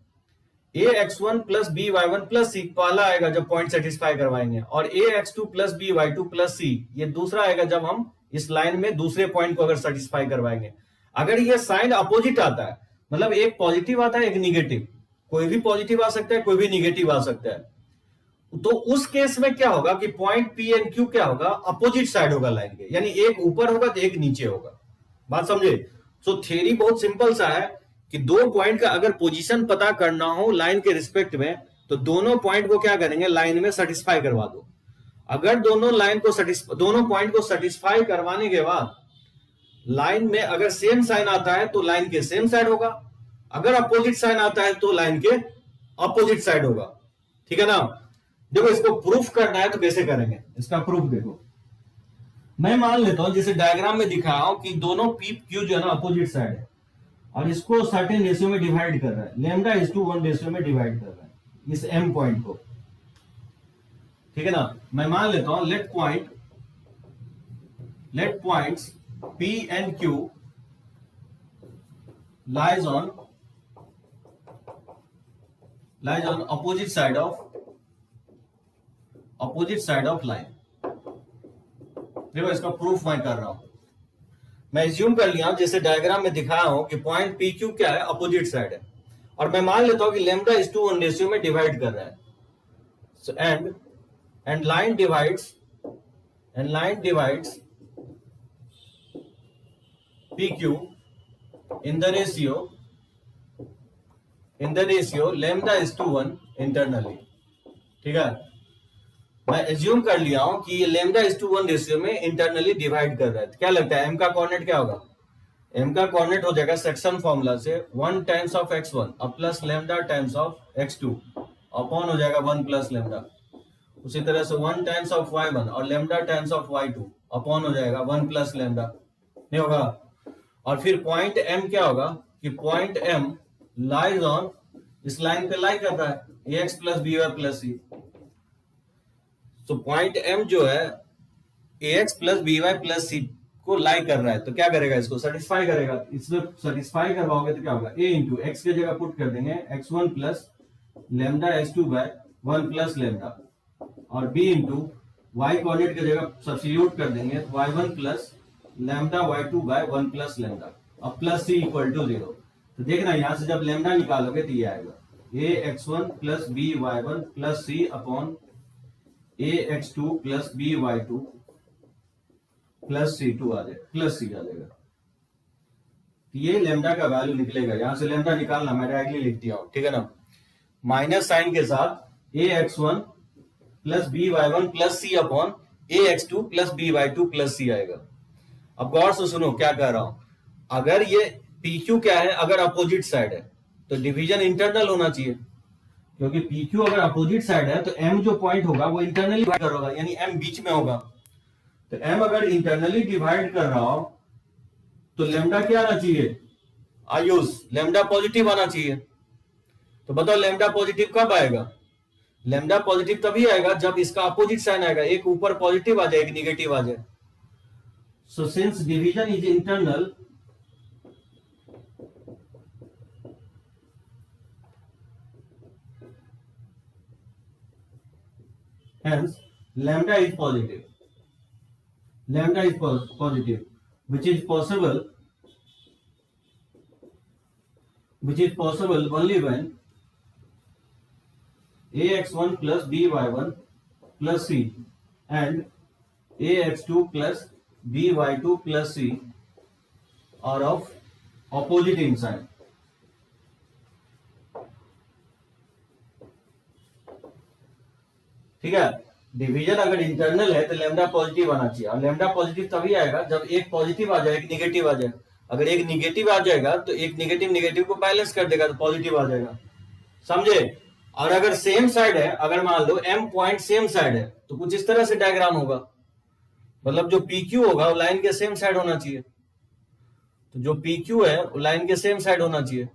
A X one plus B Y one plus C पहला आएगा जब पॉइंट सेटिस्फाई करवाएंगे, और A X two plus B Y two plus C ये दूसरा आएगा जब हम इस लाइन में दूसरे पॉइंट को अगर सेटिस्फाई करवाएंगे। अगर ये साइन अपोजिट आता है, मतलब एक पॉजिटिव आता है एक निगेटिव, कोई भी पॉजिटिव आ सकता है कोई भी निगेटिव आ सकता है, तो उस केस में क्या होगा कि पॉइंट पी एंड क्यू क्या होगा, अपोजिट साइड होगा लाइन के, यानी एक ऊपर होगा तो एक नीचे होगा। बात समझे? सो थ्योरी बहुत सिंपल सा है कि दो पॉइंट का अगर पोजीशन पता करना हो लाइन के रिस्पेक्ट में, तो दोनों पॉइंट को क्या करेंगे, लाइन में सेटिस्फाई करवा दो। अगर दोनों पॉइंट को सेटिस्फाई करवाने के बाद लाइन में अगर सेम साइन आता है तो लाइन के सेम साइड होगा, अगर अपोजिट साइन आता है तो लाइन के अपोजिट साइड होगा। ठीक है ना? देखो, इसको प्रूफ करना है तो कैसे करेंगे, इसका प्रूफ देखो। मैं मान लेता हूं जैसे डायग्राम में दिखाया हूं कि दोनों पी क्यू जो है ना अपोजिट साइड है, और इसको सर्टेन रेशियो में डिवाइड कर रहा है, लैम्डा इज टू 1 रेशियो में डिवाइड कर रहा है इस एम पॉइंट को। ठीक है ना? मैं मान लेता हूं let points P and Q lies on opposite side of line। देखो, इसका प्रूफ मैं कर रहा हूं। मैं एज्यूम कर लिया जैसे डायग्राम में दिखाया हूं कि पॉइंट पी क्यू क्या है, अपोजिट साइड है, और मैं मान लेता हूं कि लैम्डा इज टू 1 रेशियो में डिवाइड कर रहा है। So and line divides P Q in the ratio lambda is to 1 internally. ठीक है, मैं एज्यूम कर लिया हूं कि ये लैम्डा इज टू 1 रेशियो में इंटरनली डिवाइड कर रहा है। क्या लगता है एम का कोऑर्डिनेट क्या होगा? एम का कोऑर्डिनेट हो जाएगा सेक्शन फॉर्मूला से 1 टाइम्स ऑफ x1 अब plus lambda times of x2 upon हो जाएगा 1 प्लस लैम्डा। उसी तरह से 1 टाइम्स ऑफ y1 और lambda times of y2 upon हो जाएगा 1 प्लस लैम्डा। नहीं होगा? और फिर पॉइंट m क्या होगा कि पॉइंट m लाइज ऑन, इस लाइन पे लाई कर रहा है ax plus B Y plus C. तो पॉइंट m जो है ax plus B Y plus C को लाई कर रहा है, तो क्या करेगा, इसको सेटिस्फाई करेगा। इसमें सेटिस्फाई करवाओगे तो क्या होगा, a इंटू एक्स की जगह पुट कर देंगे x1 plus lambda x2 by 1 plus lambda, और b इंटू y कोऑर्डिनेट की जगह सब्स्टिट्यूट कर देंगे y1 plus lambda y2 by 1 plus lambda, अब प्लस c इक्वल टू 0। तो देखना यहां से जब लैम्डा निकालोगे तो ये आएगा a x1 plus b y1 plus c upon a x2 plus b y2 plus c2 आ जाएगा, प्लस c आ जाएगा। तो ये लैम्डा का वैल्यू निकलेगा। यहां से लैम्डा निकालना मैं डायरेक्टली लिख दिया हूं। ठीक है ना? माइनस साइन के साथ a x1 plus b y1 plus c upon a x2 plus b y2 plus c आएगा। अब गौर से सुनो क्या कह रहा हूं। अगर ये PQ क्या है, अगर अपोजिट साइड है तो डिवीजन इंटरनल होना चाहिए, क्योंकि PQ अगर अपोजिट साइड है तो M जो पॉइंट होगा वो इंटरनली डिवाइड कर होगा, यानी M बीच में होगा। तो M अगर इंटरनली डिवाइड कर रहा हो तो लैम्डा क्या आना चाहिए, आयुष, लैम्डा पॉजिटिव आना चाहिए। तो बताओ लैम्डा पॉजिटिव कब आएगा? लैम्डा पॉजिटिव तभी आएगा जब इसका अपोजिट साइन आएगा, एक ऊपर पॉजिटिव आ जाए एक निगेटिव आ जाए। So since division is internal, hence lambda is positive, which is possible which is possible only when ax1 plus by1 plus c and ax2 plus by2 plus c are of opposite in sign. ठीक है, division अगर internal है तो lambda positive आना चाहिए, और lambda positive तभी आएगा जब एक पॉजिटिव आ जाए एक निगेटिव आ जाए। अगर एक निगेटिव आ जाएगा तो एक निगेटिव निगेटिव को बैलेंस कर देगा तो पॉजिटिव आ जाएगा, समझे। और अगर सेम साइड है, अगर मान लो एम पॉइंट सेम साइड है तो कुछ इस तरह से डायग्राम होगा, मतलब जो पी क्यू होगा वो लाइन के सेम साइड होना चाहिए। तो जो पी क्यू है वो लाइन के सेम साइड होना चाहिए।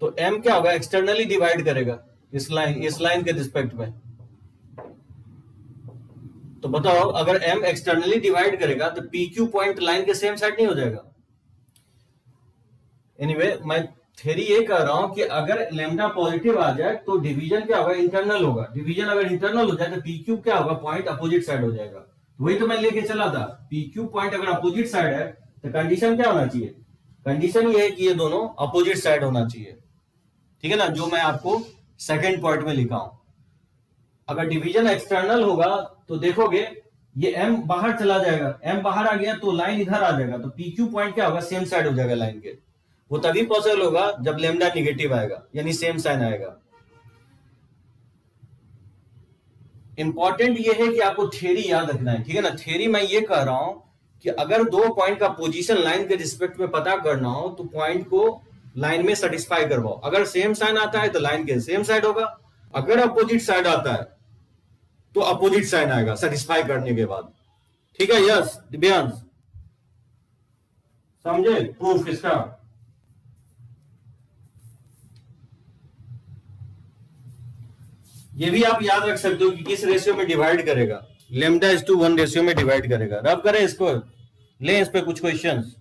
तो एम क्या होगा, एक्सटर्नली डिवाइड करेगा इस लाइन के रिस्पेक्ट में। तो बताओ, अगर m एक्सटर्नली डिवाइड करेगा तो पी क्यू पॉइंट लाइन के सेम साइड नहीं हो जाएगा। एनीवे, मैं थ्योरी ये कह रहा हूं कि अगर लेमडा पॉजिटिव आ जाए तो डिवीजन क्या होगा, इंटरनल होगा। डिवीजन अगर इंटरनल हो जाए तो पी क्यू क्या होगा, पॉइंट अपोजिट साइड हो जाएगा। तो वही तो मैं लेके चला था, पी क्यू पॉइंट अगर अपोजिट साइड है तो कंडीशन क्या होना चाहिए, कंडीशन ये है कि ये दोनों अपोजिट साइड होना चाहिए, ठीक है ना, जो मैं आपको सेकेंड पॉइंट में लिखा हूं। अगर डिवीजन एक्सटर्नल होगा तो देखोगे ये m बाहर चला जाएगा, m बाहर आ गया तो लाइन इधर आ जाएगा, तो PQ पॉइंट क्या होगा, सेम साइड हो जाएगा लाइन के। वो तभी पॉसिबल होगा जब लेमडा निगेटिव आएगा, यानी सेम साइन आएगा। इंपॉर्टेंट ये है कि आपको थ्योरी याद रखना है, ठीक है ना। थ्योरी मैं ये कह रहा हूं कि अगर दो पॉइंट का पोजीशन लाइन के रिस्पेक्ट में पता करना हो तो पॉइंट को लाइन में सेटिस्फाई करवाओ। अगर सेम साइन आता है तो लाइन के सेम साइड होगा, अगर अपोजिट साइड आता है तो अपोजिट साइन आएगा सेटिस्फाई करने के बाद, ठीक है। यस दिव्यांश, समझे प्रूफ इसका। ये भी आप याद रख सकते हो कि किस रेशियो में डिवाइड करेगा, लेमडा इज टू 1 रेशियो में डिवाइड करेगा। रब करें इसको, ले इस पे कुछ क्वेश्चंस।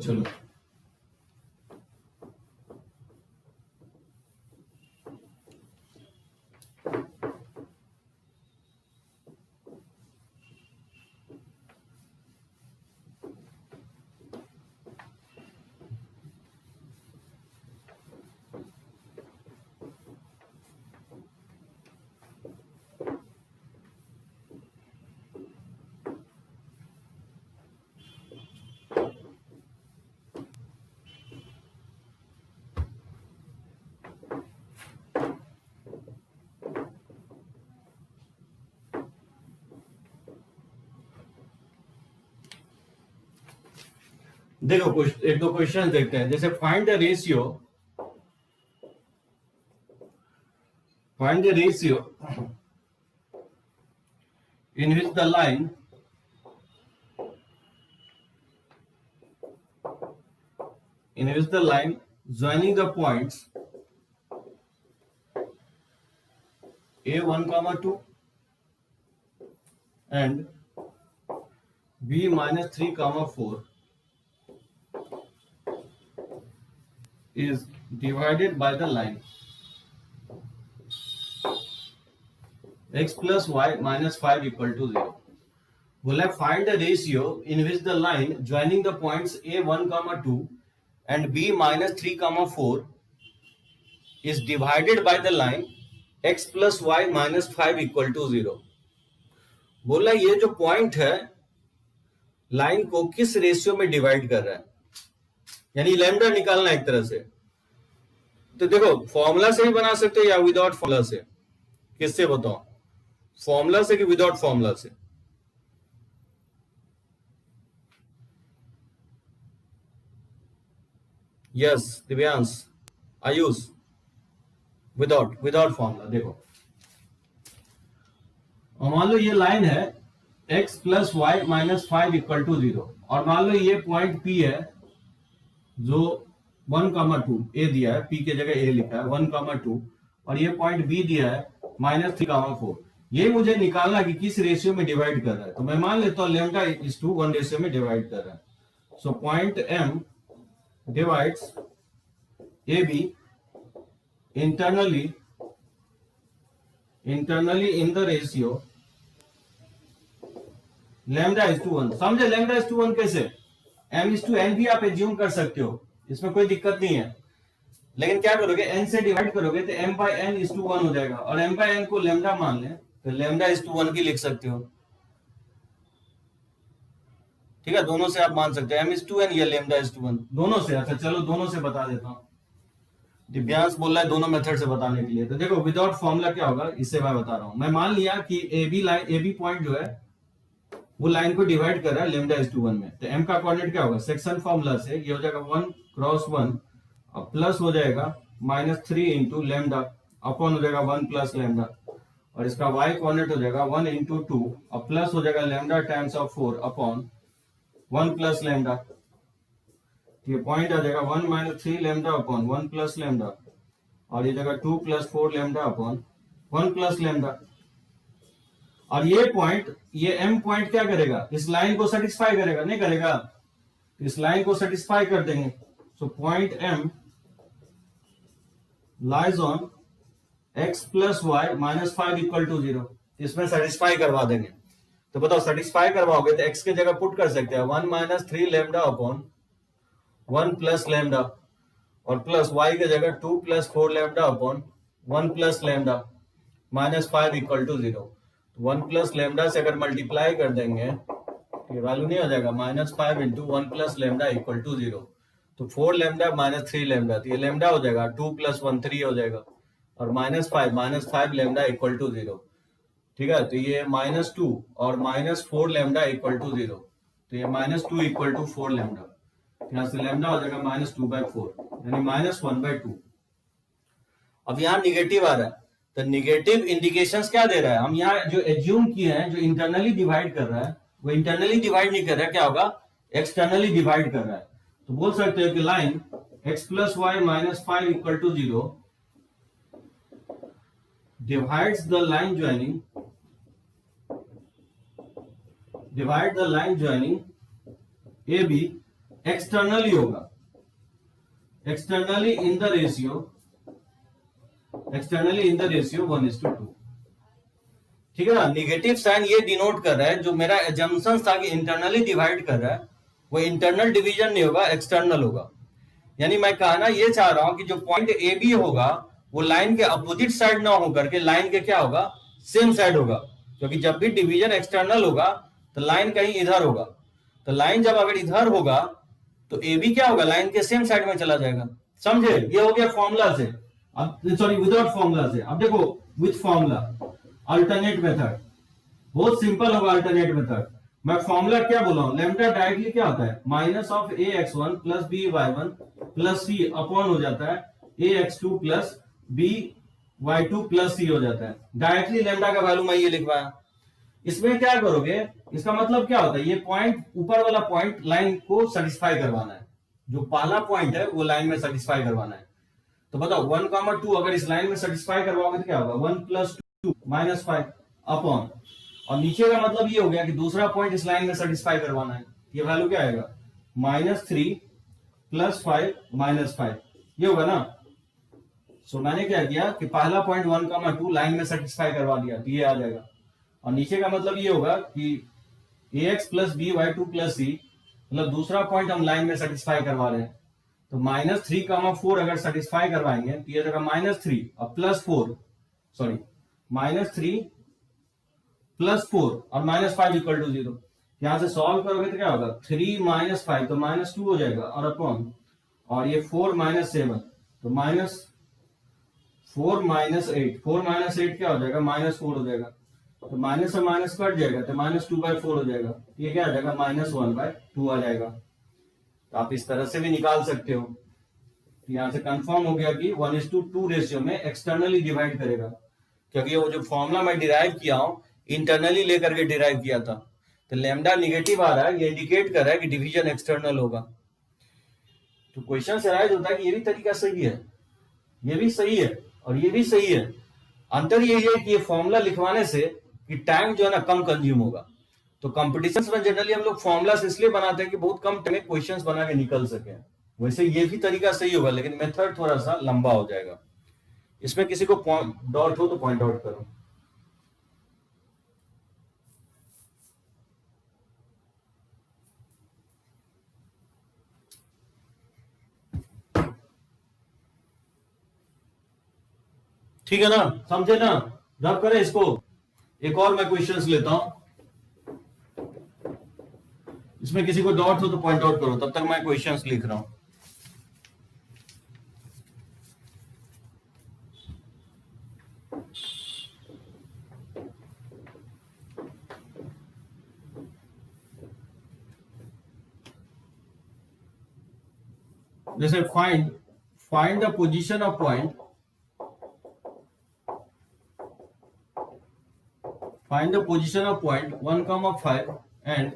चलो, देखो एक दो क्वेश्चन देखते हैं। जैसे find the ratio in which the line joining the points a1, 2 and b minus 3, 4 is divided by the line x plus y minus 5 equal to 0. बोला find the ratio in which the line joining the points a1, 2 and b minus 3, 4 is divided by the line x plus y minus 5 equal to 0. बोला ये जो point है line को किस ratio में divide कर रहा है, यानी लैम्डा निकालना एक तरह से। तो देखो फॉर्मूला से ही बना सकते हो या विदाउट फॉर्मूला से। किससे बताओ, फॉर्मूला से कि विदाउट फॉर्मूला से? Yes Divyansh, Ayush, without formula. देखो मान लो ये लाइन है x plus Y minus 5 equal to 0, और मान लो ये पॉइंट P है जो 1, 2 ए दिया है, P के जगह ए लिखा है 1, 2, और ये पॉइंट B दिया है -3, 4। ये मुझे निकालना कि किस रेशियो में डिवाइड कर रहा है। तो मैं मान लेता हूं लैम्डा इज टू 1 रेशियो में डिवाइड कर रहा है। So point M divides A B internally in the ratio lambda is to 1। समझे लैम्डा इज टू 1 कैसे? एम इज टू एन भी आप एज्यूम कर सकते हो, इसमें कोई दिक्कत नहीं है। लेकिन क्या करोगे, एन से डिवाइड करोगे तो M by N is to 1 हो जाएगा, और एम बाई एन को लैम्डा मान ले तो लैम्डा इज टू 1 की लिख सकते हो। ठीक है, दोनों से आप मान सकते हो, एम इज टू एन या लैम्डा इज टू 1, दोनों से। अच्छा चलो दोनों से बता देता हूं। दिव्यांश बोल रहा है दोनों मेथड से बताने के लिए। तो देखो विदाउट फॉर्मूला क्या होगा, इससे मैं बता रहा हूं। मैं मान लिया कि A B line, A B point जो है वो लाइन को डिवाइड कर रहा है लैम्डा इज टू 1 में। तो एम का कोऑर्डिनेट क्या होगा, सेक्शन फॉर्मूला से ये हो जाएगा 1 क्रॉस 1 और प्लस हो जाएगा -3 इंटू लैम्डा अपॉन हो जाएगा 1 प्लस लैम्डा, और इसका y कोऑर्डिनेट हो जाएगा 1 इंटू 2 और प्लस हो जाएगा lambda times of 4 upon 1 plus lambda. ये पॉइंट आ जाएगा 1 minus 3 lambda upon 1 plus lambda, और ये जगह 2 plus 4 lambda upon 1 plus lambda. और ये पॉइंट, ये एम पॉइंट क्या करेगा, इस लाइन को सेटिस्फाई करेगा, नहीं करेगा? इस लाइन को सेटिस्फाई कर देंगे। So point M lies on x plus Y minus 5 equal to 0, इसमें सेटिस्फाई करवा देंगे। तो बताओ सेटिस्फाई करवाओगे तो x के जगह पुट कर सकते हैं 1 minus 3 lambda upon 1 plus lambda, और प्लस y के जगह 2 plus 4 lambda upon 1 plus lambda minus 5 equal to 0। 1 plus lambda से अगर मल्टीप्लाई कर देंगे ये वैल्यू नहीं हो जाएगा -5 into 1 plus lambda equal to 0। तो 4 लैम्डा माइनस 3 लैम्डा, तो ये लैम्डा हो जाएगा 2 प्लस 1 3 हो जाएगा, और -5 लैम्डा इक्वल टू 0। ठीक है, तो ये -2 और -4 लैम्डा इक्वल टू 0, तो ये -2 इक्वल टू 4 लैम्डा, यहाँ से लैम्डा हो जाएगा -2/4 यानी -1/2। अब यहाँ निगेटिव आ रहा है, तो निगेटिव इंडिकेशंस क्या दे रहा है, हम यहाँ जो एज्यूम किए हैं, जो इंटरनली डिवाइड कर रहा है वो इंटरनली डिवाइड नहीं कर रहा है, क्या होगा, एक्सटर्नली डिवाइड कर रहा है। तो बोल सकते हो कि line x plus Y minus 5 equal to 0 divides the line joining AB externally होगा, externally in the ratio 1:2। ठीक है ना, निगेटिव साइन ये डिनोट कर रहा है, जो मेरा एजम्पशन था कि इंटरनली डिवाइड कर रहा है वो इंटरनल डिवीजन नहीं होगा, एक्सटर्नल होगा। यानी मैं कहना ये चाह रहा हूं कि जो पॉइंट ए बी होगा वो लाइन के अपोजिट साइड ना होकर के लाइन के क्या होगा, सेम साइड होगा, क्योंकि जब भी डिवीजन एक्सटर्नल होगा तो लाइन कहीं इधर होगा। तो लाइन जब अगर इधर होगा तो ए बी क्या होगा, लाइन के सेम साइड में चला जाएगा। समझे, ये हो गया फॉर्मूला से। अब सॉरी विदाउट फॉर्मूला से। अब देखो विथ फॉर्मूला, अल्टरनेट मेथड बहुत सिंपल होगा। अल्टरनेट मेथड मैं फॉर्मूला क्या बोला हूं, लैम्डा डायरेक्टली क्या होता है, minus of A X one plus B Y one plus C upon हो जाता है A X two plus B Y two plus C हो जाता है। डायरेक्टली लैम्डा का वैल्यू मैं ये लिखवाया। इसमें क्या करोगे, इसका मतलब क्या होता है, ये पॉइंट ऊपर वाला पॉइंट लाइन को सेटिस्फाई करवाना है, जो पहला पॉइंट है वो लाइन में सेटिस्फाई करवाना है। तो बताओ 1,2 अगर इस लाइन में सेटिस्फाई करवाओगे तो क्या होगा, 1 प्लस 2 माइनस 5 अपॉन, और नीचे का मतलब ये हो गया कि दूसरा पॉइंट इस लाइन में सेटिस्फाई करवाना है। ये वैल्यू क्या आएगा, -3 प्लस 5 माइनस 5, ये होगा ना। सो मैंने क्या किया कि पहला पॉइंट 1,2 लाइन में सेटिस्फाई करवा दिया, तो ये आ जाएगा। और नीचे का मतलब ये होगा कि ax plus B Y two plus C, मतलब दूसरा पॉइंट हम लाइन में सेटिस्फाई करवा रहे हैं। तो -3,4 अगर सेटिस्फाई करवाएंगे तो ये जगह -3 और +4, सॉरी -3 +4 और -5 इक्वल टू 0। यहां से सॉल्व करोगे तो क्या होगा, 3 - 5 तो -2 हो जाएगा, और अपॉन, और ये 4 - 7 तो -4 - 8, 4 - 8 क्या हो जाएगा, -4 हो जाएगा। तो माइनस से माइनस कट जाएगा तो -2/4 हो जाएगा। ये क्या आ जाएगा, -1/2 आ जाएगा। तो आप इस तरह से भी निकाल सकते हो। तो यहां से कंफर्म हो गया कि 1:2 रेशियो में एक्सटर्नली डिवाइड करेगा, क्योंकि वो जो फॉर्मूला मैं डिराइव किया हूं इंटरनली लेकर के डिराइव किया था। तो लैम्डा निगेटिव आ रहा है, ये इंडिकेट कर रहा है कि डिवीजन एक्सटर्नल होगा। तो क्वेश्चन से राइज होता है कि ये भी तरीका सही है, ये भी सही है और ये भी सही है। अंतर यही है कि ये फॉर्मूला लिखवाने से कि टाइम जो है ना कम कंज्यूम होगा। तो कॉम्पिटिशन में जनरली हम लोग फॉर्मुलास इसलिए बनाते हैं कि बहुत कम टाइम में क्वेश्चंस बना के निकल सके। वैसे ये भी तरीका सही होगा, लेकिन मेथड थोड़ा सा लंबा हो जाएगा। इसमें किसी को डाउट हो तो पॉइंट आउट करो। ठीक है ना, समझे ना? रब करें इसको। एक और मैं क्वेश्चंस लेता हूं, इसमें किसी को डाउट हो तो पॉइंट आउट करो, तब तक मैं क्वेश्चंस लिख रहा हूं। जैसे find the position of point, find the position of point 1,5 and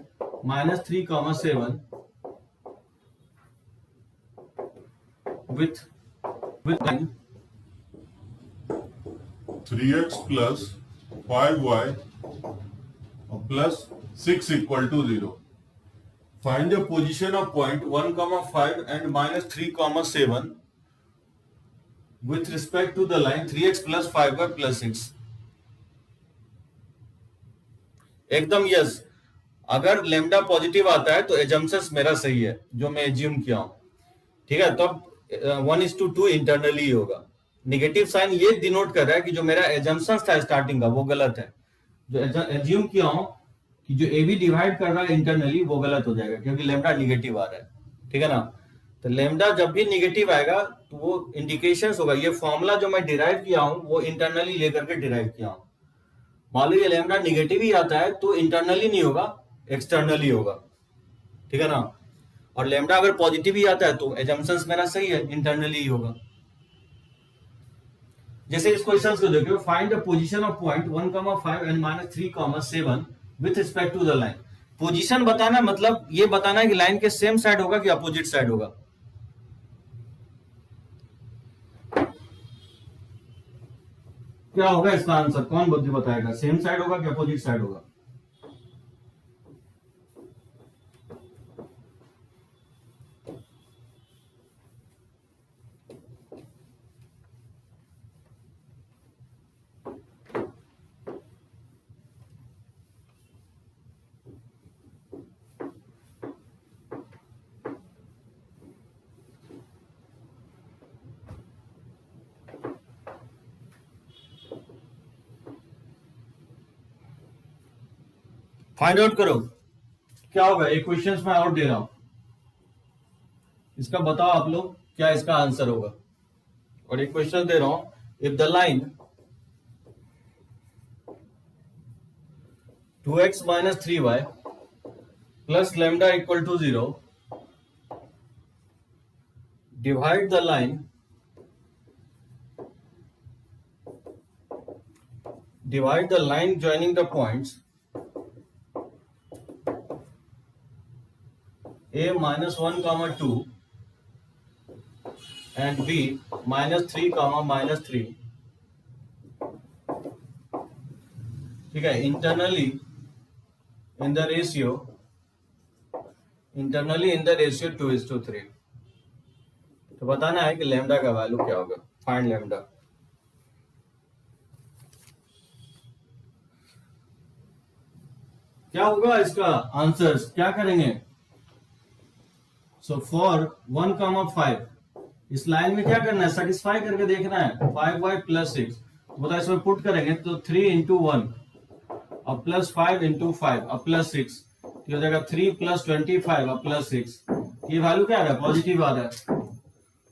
-3,7 with line 3x plus 5y plus 6 equal to 0. Find the position of point 1,5 and -3,7 with respect to the line 3x plus 5y plus 6. एकदम yes. अगर lambda positive आता है तो assumptions मेरा सही है जो मैं एज्यूम किया हूं, ठीक है। तब 1:2 इंटरनली ही होगा। नेगेटिव साइन ये डिनोट कर रहा है कि जो मेरा एजम्पशंस था स्टार्टिंग का वो गलत है। जो एज्यूम किया हूं कि जो ए बी डिवाइड कर रहा है इंटरनली वो गलत हो जाएगा, क्योंकि लेमडा निगेटिव आ रहा है, ठीक है ना। तो लेमडा जब भी निगेटिव आएगा तो वो इंडिकेशन होगा। ये फॉर्मूला जो मैं डिराइव किया हूं वो इंटरनली लेकर के डिराइव किया हूं। मान लो ये लैम्डा निगेटिव ही आता है तो इंटरनली नहीं होगा, एक्सटर्नली होगा, ठीक है ना। और लैम्डा अगर पॉजिटिव ही आता है तो एजम्पशंस मेरा सही है, इंटरनली ही होगा। जैसे इस क्वेश्चन को देखो, find the position of point 1,5 and -3,7 with respect to the line. Position बताना मतलब ये बताना है कि लाइन के सेम साइड होगा कि अपोजिट साइड होगा। क्या होगा इसका आंसर? कौन बुद्धि बताएगा? सेम साइड होगा कि अपोजिट साइड होगा? फाइंड आउट करो क्या होगा। एक क्वेश्चन में और दे रहा हूं, इसका बताओ आप लोग क्या इसका आंसर होगा। और एक क्वेश्चन दे रहा हूं, if the line 2x - 3y plus lambda equal to 0 divide the line joining the points a -1, 2 and b -3, -3, ठीक है। Internally in the ratio 2:3। तो बताना है कि लैम्डा का वैल्यू क्या होगा। Find lambda. क्या होगा इसका आंसर? क्या करेंगे? सो फॉर 1,5 इस लाइन में क्या करना है? सेटिस्फाई करके देखना है। 5y + 6 बताओ, इसमें पुट करेंगे तो 3 × 1 अब प्लस 5 × 5 अब +6 हो जाएगा 3 + 25 अब +6। ये वैल्यू क्या आ रहा है? पॉजिटिव आ रहा है।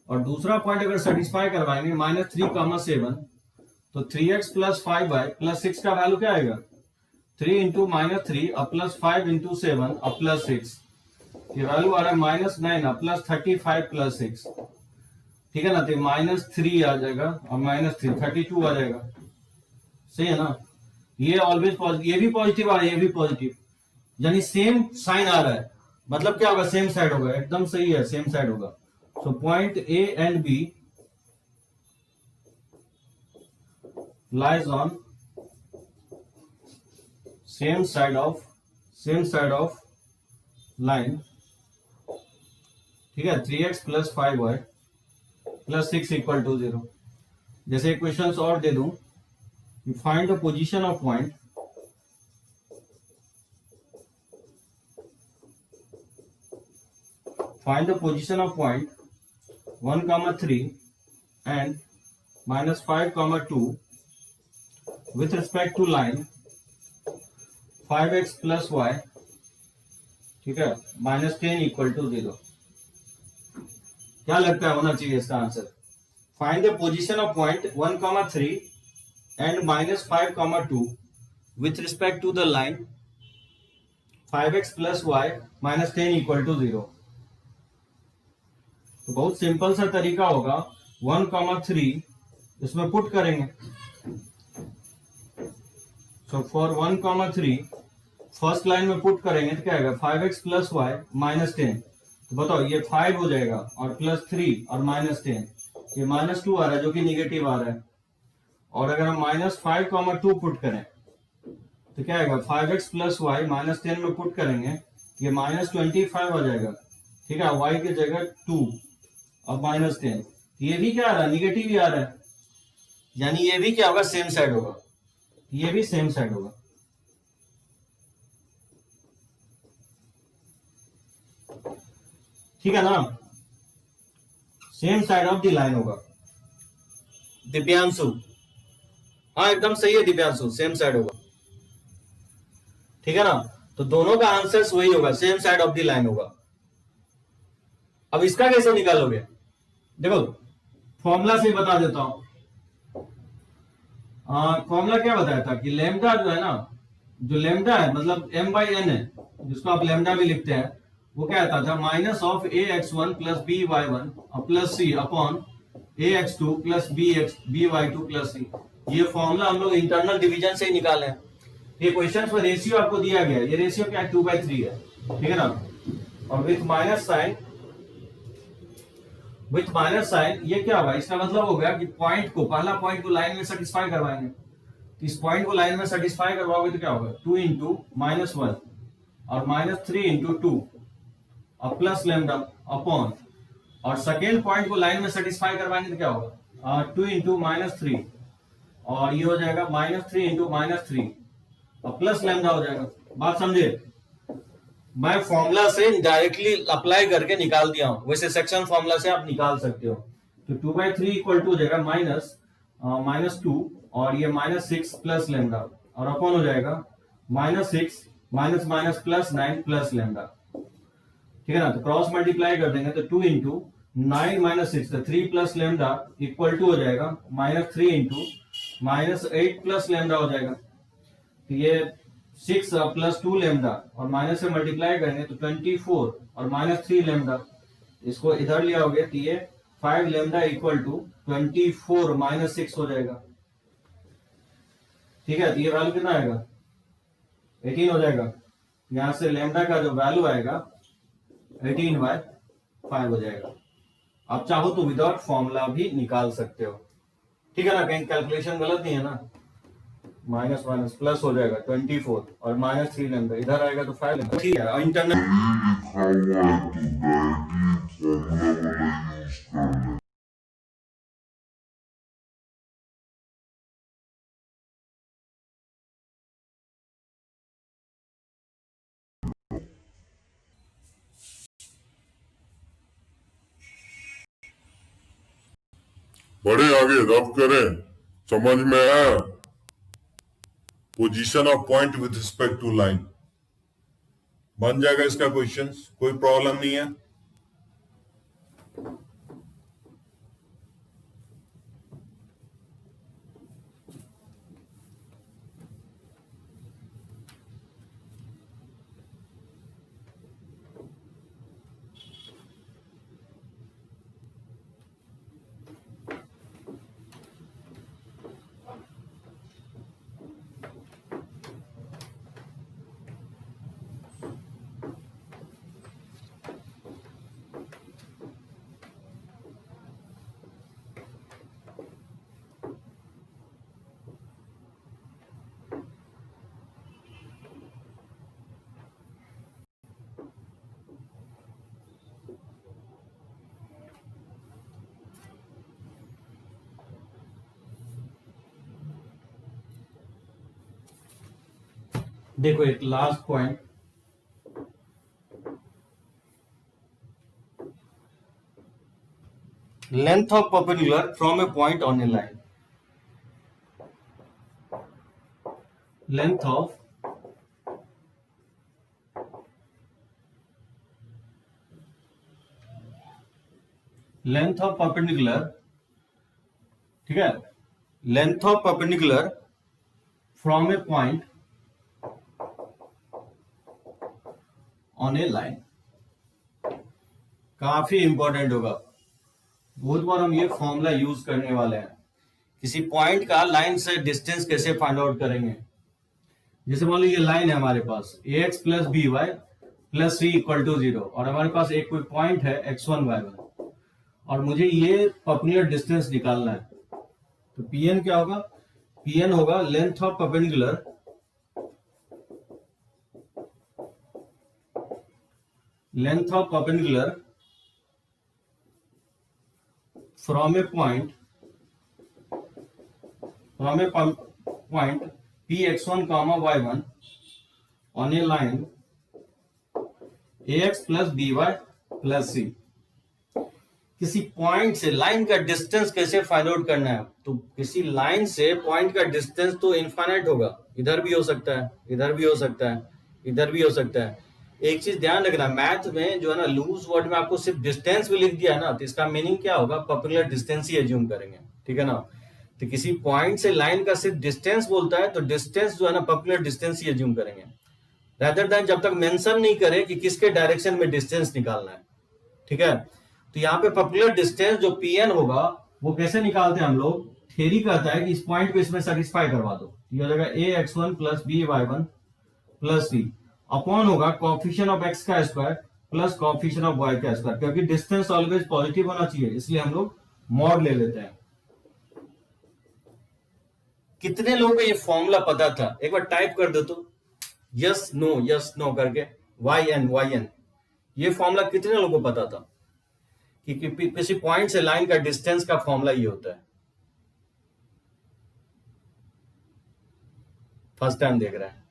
और दूसरा पॉइंट अगर सेटिस्फाई करवाएंगे -3,7 तो 3x + 5y + 6 का वैल्यू क्या आएगा? 3 × -3 अब +5 × 7 अब +6। ये वैल्यू आ रहा है -9 अब +35 + 6, ठीक है ना। तो -3 आ जाएगा और -3 32 आ जाएगा, सही है ना। ये ऑलवेज पॉजिटिव, ये भी पॉजिटिव आ रहा है, ये भी पॉजिटिव, यानी सेम साइन आ रहा है। मतलब क्या होगा? सेम साइड होगा। एकदम सही है, सेम साइड होगा। So point A and B lies on same side of line, ठीक है, 3x plus 5y plus 6 equal to 0। जैसे क्वेश्चन और दे दूं, find the position of point find the position of point 1 comma 3 and minus 5 comma 2 with respect to line 5x plus y, ठीक है, minus 10 equal to 0। क्या लगता है होना चाहिए इसका answer? Find the position of point 1 comma 3 and minus 5 comma 2 with respect to the line 5x plus y minus 10 equal to 0। तो बहुत सिंपल सा तरीका होगा, 1,3 इसमें पुट करेंगे। सो फॉर 1,3 फर्स्ट लाइन में पुट करेंगे तो क्या आएगा, 5x प्लस वाई माइनस 10। तो बताओ ये 5 हो जाएगा और प्लस 3 और माइनस 10, ये माइनस 2 आ रहा है जो कि निगेटिव आ रहा है। और अगर हम माइनस 5,2 पुट करें तो क्या आएगा, 5x प्लस वाई माइनस 10 में पुट करेंगे, ये माइनस 25 आ जाएगा, ठीक है, y की जगह 2 और माइनस 10। ये भी क्या आ रहा है, निगेटिव ही आ रहा है, यानी ये भी क्या होगा, सेम साइड होगा, ये भी सेम साइड होगा। ठीक है ना, same side of the line होगा। दिव्यांशु, हाँ एकदम सही है दिव्यांशु, सेम साइड होगा, ठीक है ना। तो दोनों का आंसर वही होगा, same side of the line होगा। अब इसका कैसे निकालोगे, देखो फॉर्मूला से बता देता हूं। फॉर्मूला क्या बताया था कि लेमडा जो है ना, जो लेमडा है मतलब m/n है, जिसको आप लेमडा भी लिखते हैं, वो क्या आता था, minus of ax1 plus by1 plus c upon ax2 plus by2 plus c। ये फॉर्मूला हम लोग इंटरनल डिवीजन से ही निकाले हैं। ये क्वेश्चन में रेशियो आपको दिया गया है, ये रेशियो क्या है, 2/3 है, ठीक है ना। और विथ माइनस साइन ये क्या होगा, इसका मतलब हो गया कि पॉइंट को, पहला पॉइंट को लाइन में सेटिस्फाई करवाएंगे। इस पॉइंट को लाइन में सेटिस्फाई करवाओगे तो क्या होगा, 2 इंटू माइनस 1 और माइनस 3 इंटू 2 और प्लस लेमडा अपॉन, और सेकेंड पॉइंट को लाइन में सेटिस्फाई करवाएंगे तो क्या होगा, 2 इंटू माइनस 3 और ये हो जाएगा माइनस 3 इंटू माइनस 3 और प्लस लेमडा हो जाएगा। बात समझे, मैं फॉर्मूला से डायरेक्टली अप्लाई करके निकाल दिया हूं, वैसे सेक्शन फॉर्मूला से आप निकाल सकते हो। तो 2/3 इक्वल टू हो जाएगा माइनस 2 और ये माइनस 6 प्लस लेमडा और अपॉन हो जाएगा minus 6 minus minus plus 9 plus lambda, ठीक है ना। तो क्रॉस मल्टीप्लाई कर देंगे तो 2 इंटू 9 माइनस 6 तो 3 प्लस लेमडा इक्वल टू हो जाएगा minus 3 into minus 8 plus lambda हो जाएगा। तो ये 6 प्लस 2 लेमडा और माइनस से मल्टीप्लाई करेंगे तो 24 और माइनस 3 लेमडा, इसको इधर लिया हो गया तो ये 5 लेमडा इक्वल टू 24 माइनस 6 हो जाएगा, ठीक है। तो ये वैल्यू कितना आएगा, 18 हो जाएगा। यहां से लेमडा का जो वैल्यू आएगा 18/5 हो जाएगा। आप चाहो तो विदाउट फॉर्मूला भी निकाल सकते हो, ठीक है ना, कहीं कैलकुलेशन गलत नहीं है ना। माइनस माइनस प्लस हो जाएगा 24 और माइनस 3 लेमडा इधर आएगा तो 5 लेमडा, ठीक है। इंटरनल बड़े आगे रब करें, समझ में आया। Position of point with respect to line बन जाएगा इसका क्वेश्चन, कोई प्रॉब्लम नहीं है। देखो एक last point, length of perpendicular from A point on A line, length of perpendicular, ठीक है, length of perpendicular from A point on A line, काफी इंपॉर्टेंट होगा। बहुत बार हम ये फॉर्मूला यूज करने वाले हैं। किसी पॉइंट का लाइन से डिस्टेंस कैसे फाइंड आउट करेंगे। जैसे मान लो ये लाइन है हमारे पास ax plus B Y plus C equal to 0, और हमारे पास एक कोई पॉइंट है x1 y1, और मुझे ये परपेंडिकुलर डिस्टेंस निकालना है। तो pn क्या होगा, pn होगा length of perpendicular from a point px1 comma y1 on a line ax plus by plus c। किसी पॉइंट से लाइन का डिस्टेंस कैसे फाइंड आउट करना है। तो किसी लाइन से पॉइंट का डिस्टेंस तो इनफाइनाइट होगा, इधर भी हो सकता है, इधर भी हो सकता है, इधर भी हो सकता है। एक चीज ध्यान रखना, मैथ में जो है ना लूज वर्ड में आपको सिर्फ डिस्टेंस भी लिख दिया है ना, तो इसका मीनिंग क्या होगा, परपेंडिकुलर डिस्टेंस ही एज्यूम करेंगे, ठीक है ना। तो किसी पॉइंट से लाइन का सिर्फ डिस्टेंस बोलता है तो डिस्टेंस जो है ना परपेंडिकुलर डिस्टेंस ही एज्यूम करेंगे, रादर देन जब तक मेंशन नहीं करे कि किसके डायरेक्शन में डिस्टेंस निकालना है, ठीक है। तो यहाँ पे परपेंडिकुलर डिस्टेंस जो pn होगा वो कैसे निकालते हैं हम लोग, थ्योरी कहता है कि इस पॉइंट को इसमें सेटिस्फाई करवा दो, ये हो जाएगा ax1 plus by1 plus c upon होगा कोएफिशिएंट ऑफ x का square plus coefficient of y का स्क्वायर, क्योंकि डिस्टेंस ऑलवेज पॉजिटिव होना चाहिए इसलिए हम लोग मॉड ले लेते हैं। कितने लोगों को ये फॉर्मूला पता था, एक बार टाइप कर दो तो, यस नो करके, yn ये फॉर्मूला कितने लोगों को पता था कि किसी पॉइंट से लाइन का डिस्टेंस का फॉर्मूला ये होता है। फर्स्ट टाइम देख रहा है,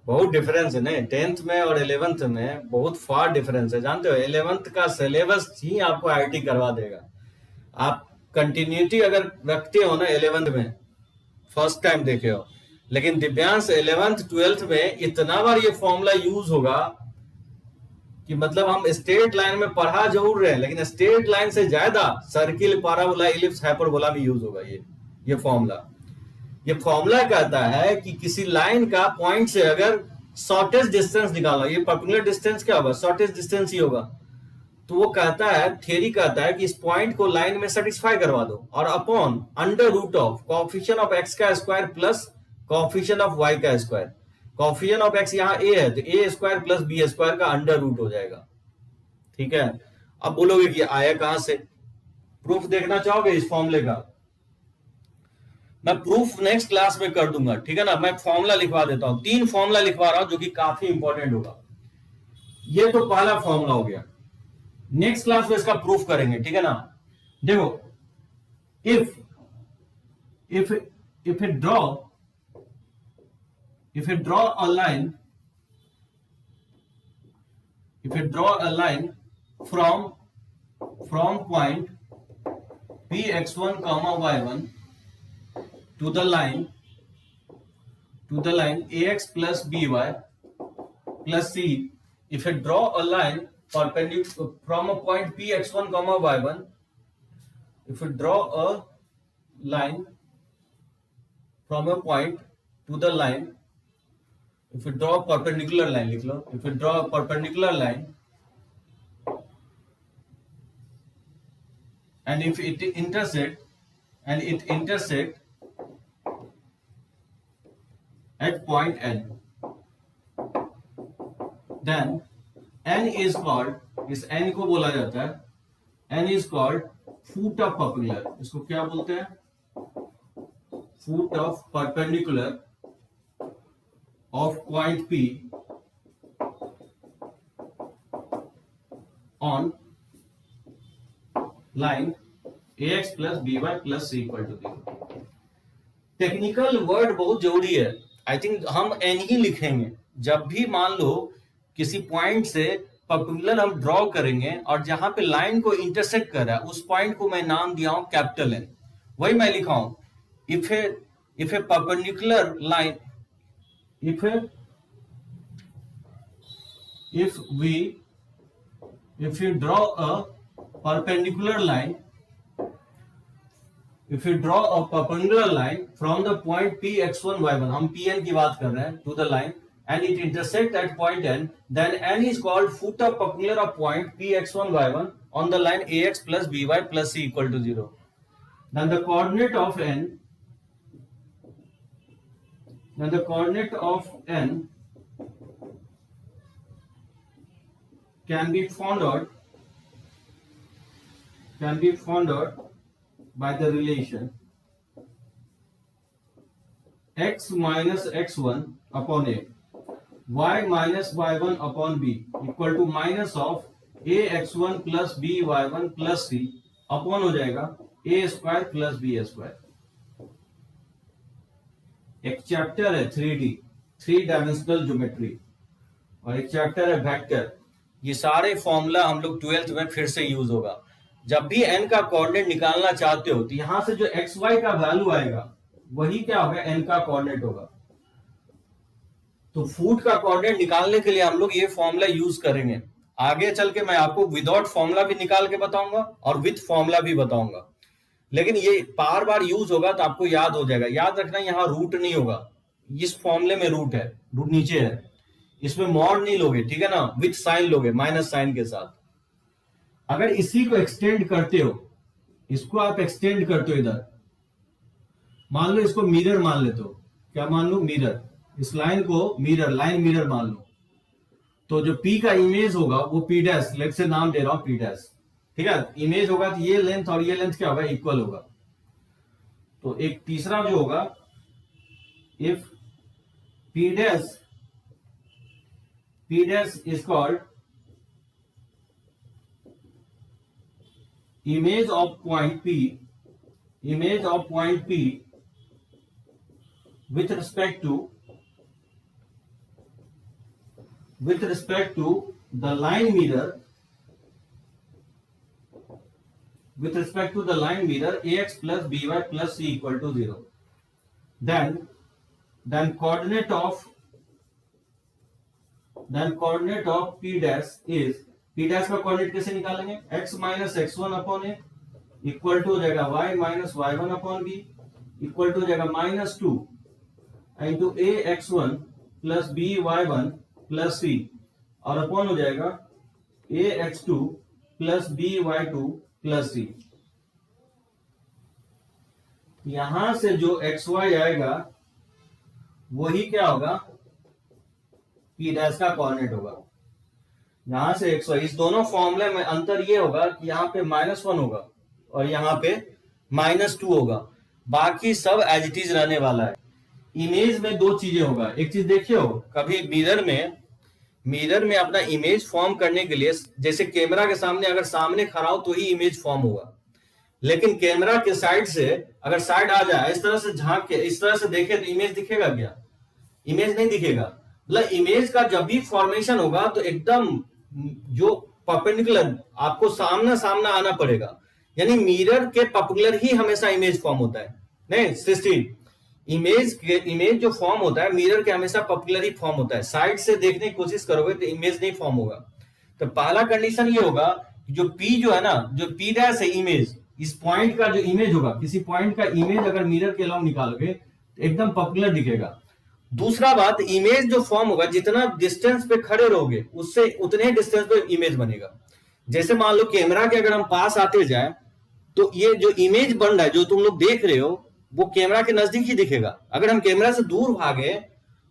बहुत डिफरेंस है ना 10th में और 11th में, बहुत फार डिफरेंस है। जानते हो 11th का सिलेबस ही आपको आईटी करवा देगा। आप कंटिन्यूटी अगर रखते हो ना 11th में, फर्स्ट टाइम देखे हो, लेकिन दिव्यांश 11th 12th में इतना बार ये फॉर्मूला यूज होगा कि मतलब हम स्ट्रेट लाइन में पढ़ा जरूर रहे हैं, लेकिन स्ट्रेट लाइन से ज्यादा सर्किल, पैराबोला, इलिप्स, हाइपरबोला में यूज होगा ये फॉर्मूला। ये फॉर्मूला कहता है कि किसी लाइन का पॉइंट से अगर शॉर्टेस्ट डिस्टेंस निकालना, ये पर्टिकुलर डिस्टेंस क्या होगा, शॉर्टेस्ट डिस्टेंस ही होगा। तो वो कहता है, थ्योरी कहता है कि इस पॉइंट को लाइन में सेटिस्फाई करवा दो, और upon under root of coefficient of x का square plus coefficient of y का स्क्वायर। कोएफिशिएंट ऑफ x यहाँ a है तो a square plus b square का अंडर रूट हो जाएगा, ठीक है। अब बोलोगे कि आया कहां से, प्रूफ देखना चाहोगे इस फॉर्मूले का, मैं प्रूफ नेक्स्ट क्लास में कर दूंगा, ठीक है ना। मैं फॉर्मूला लिखवा देता हूं, 3 फॉर्मूला लिखवा रहा हूं जो कि काफी इंपॉर्टेंट होगा। ये तो पहला फॉर्मूला हो गया, नेक्स्ट क्लास में इसका प्रूफ करेंगे, ठीक है ना। देखो if you draw a line from point px1 comma y1 to the line ax plus by plus c, if you draw a line perpendicular from a point px1 comma y1, if you draw a line from a point to the line, if you draw a perpendicular line, लिख लो, if you draw a perpendicular line and if it intersect at point N, then N is called, इस N को बोला जाता है, N is called foot of perpendicular, इसको क्या बोलते हैं, foot of perpendicular of point P on line ax plus by plus c equal to 0। Technical word बहुत जरूरी है। आई थिंक हम एन ही लिखेंगे जब भी मान लो किसी पॉइंट से पर्टिकुलर हम ड्रॉ करेंगे और जहां पे लाइन को इंटरसेक्ट कर रहा है उस पॉइंट को मैं नाम दिया हूं कैपिटल एन। वही मैं लिखा हूं, if A perpendicular line, if you draw a perpendicular line, if you draw a perpendicular line from the point p x1 y1, हम pn की बात कर रहे हैं, to the line and it intersect at point n, then n is called foot of perpendicular of point p x1 y1 on the line ax plus by plus c equal to 0. Then the coordinate of n can be found out by the relation x minus x1 upon a, y minus y1 upon b equal to minus of a x1 plus b y1 plus c upon हो जाएगा a square plus b square. एक chapter है 3D, 3 dimensional geometry, और एक chapter है vector. ये सारे formula हम लोग 12th में फिर से यूज होगा। जब भी n का कोऑर्डिनेट निकालना चाहते हो तो यहां से जो एक्स वाई का वैल्यू आएगा वही क्या होगा, n का कोऑर्डिनेट होगा। तो फूट का कोऑर्डिनेट निकालने के लिए हम लोग ये फॉर्मूला यूज करेंगे। आगे चल के मैं आपको विदाउट फॉर्मूला भी निकाल के बताऊंगा और विथ फॉर्मूला भी बताऊंगा, लेकिन ये बार बार यूज होगा तो आपको याद हो जाएगा। याद रखना यहाँ रूट नहीं होगा, इस फॉर्मूले में रूट है, रूट नीचे है, इसमें मॉड नहीं लोगे, ठीक है ना, विथ साइन लोगे, माइनस साइन के साथ। अगर इसी को एक्सटेंड करते हो, इसको आप एक्सटेंड करते हो इधर, मान लो इसको मिरर मान लेते हो, क्या मान लो, मिरर, इस लाइन को मिरर, लाइन मिरर मान लो, तो जो P का इमेज होगा वो P डैश, लेट से नाम दे रहा हूं P डैश, ठीक है, इमेज होगा तो ये लेंथ और ये लेंथ क्या होगा, इक्वल होगा। तो एक तीसरा जो होगा, if P dash is called image of point P with respect to the line mirror, ax plus by plus c equal to 0, then coordinate of P dash is, P dash का coordinate कैसे निकालेंगे, x minus x1 upon A equal to हो जाएगा y minus y1 upon B equal to हो जाएगा minus 2 into a x1 plus b y1 plus c, और upon हो जाएगा a x2 plus b y2 plus c। यहां से जो xy आएगा वही क्या होगा, P डैश का कोऑर्डिनेट होगा। यहां से x y, इस दोनों फॉर्मूले में अंतर ये होगा कि यहाँ पे -1 होगा और यहाँ पे -2 होगा, बाकी सब एज इट इज रहने वाला है। इमेज में दो चीजें होगा, एक चीज देखिए हो, कभी मिरर में अपना इमेज फॉर्म करने के लिए, जैसे कैमरा के सामने अगर सामने खड़ा हो तो ही इमेज फॉर्म होगा, लेकिन कैमरा के साइड से अगर साइड आ जाए, इस तरह से झांक के इस तरह से देखे तो इमेज दिखेगा क्या, इमेज नहीं दिखेगा। मतलब इमेज का जब भी फॉर्मेशन होगा तो एकदम जो परपेंडिकुलर आपको सामना आना पड़ेगा, यानी मिरर के परपेंडिकुलर ही हमेशा इमेज फॉर्म होता है। नहीं सिस्टीन, इमेज जो फॉर्म होता है मिरर के हमेशा परपेंडिकुलर ही फॉर्म होता है, साइड से देखने की कोशिश करोगे तो इमेज नहीं फॉर्म होगा। तो पहला कंडीशन ये होगा जो P जो है ना, जो P डैश है इमेज, इस पॉइंट का जो इमेज होगा, किसी पॉइंट का इमेज अगर मिरर के अलावा निकालोगे तो एकदम परपेंडिकुलर दिखेगा। दूसरा बात, इमेज जो फॉर्म होगा, जितना डिस्टेंस पे खड़े रहोगे उससे उतने ही डिस्टेंस पे इमेज बनेगा। जैसे मान लो कैमरा के अगर हम पास आते जाए तो ये जो इमेज बन रहा है, जो तुम लोग देख रहे हो, वो कैमरा के नजदीक ही दिखेगा। अगर हम कैमरा से दूर भागे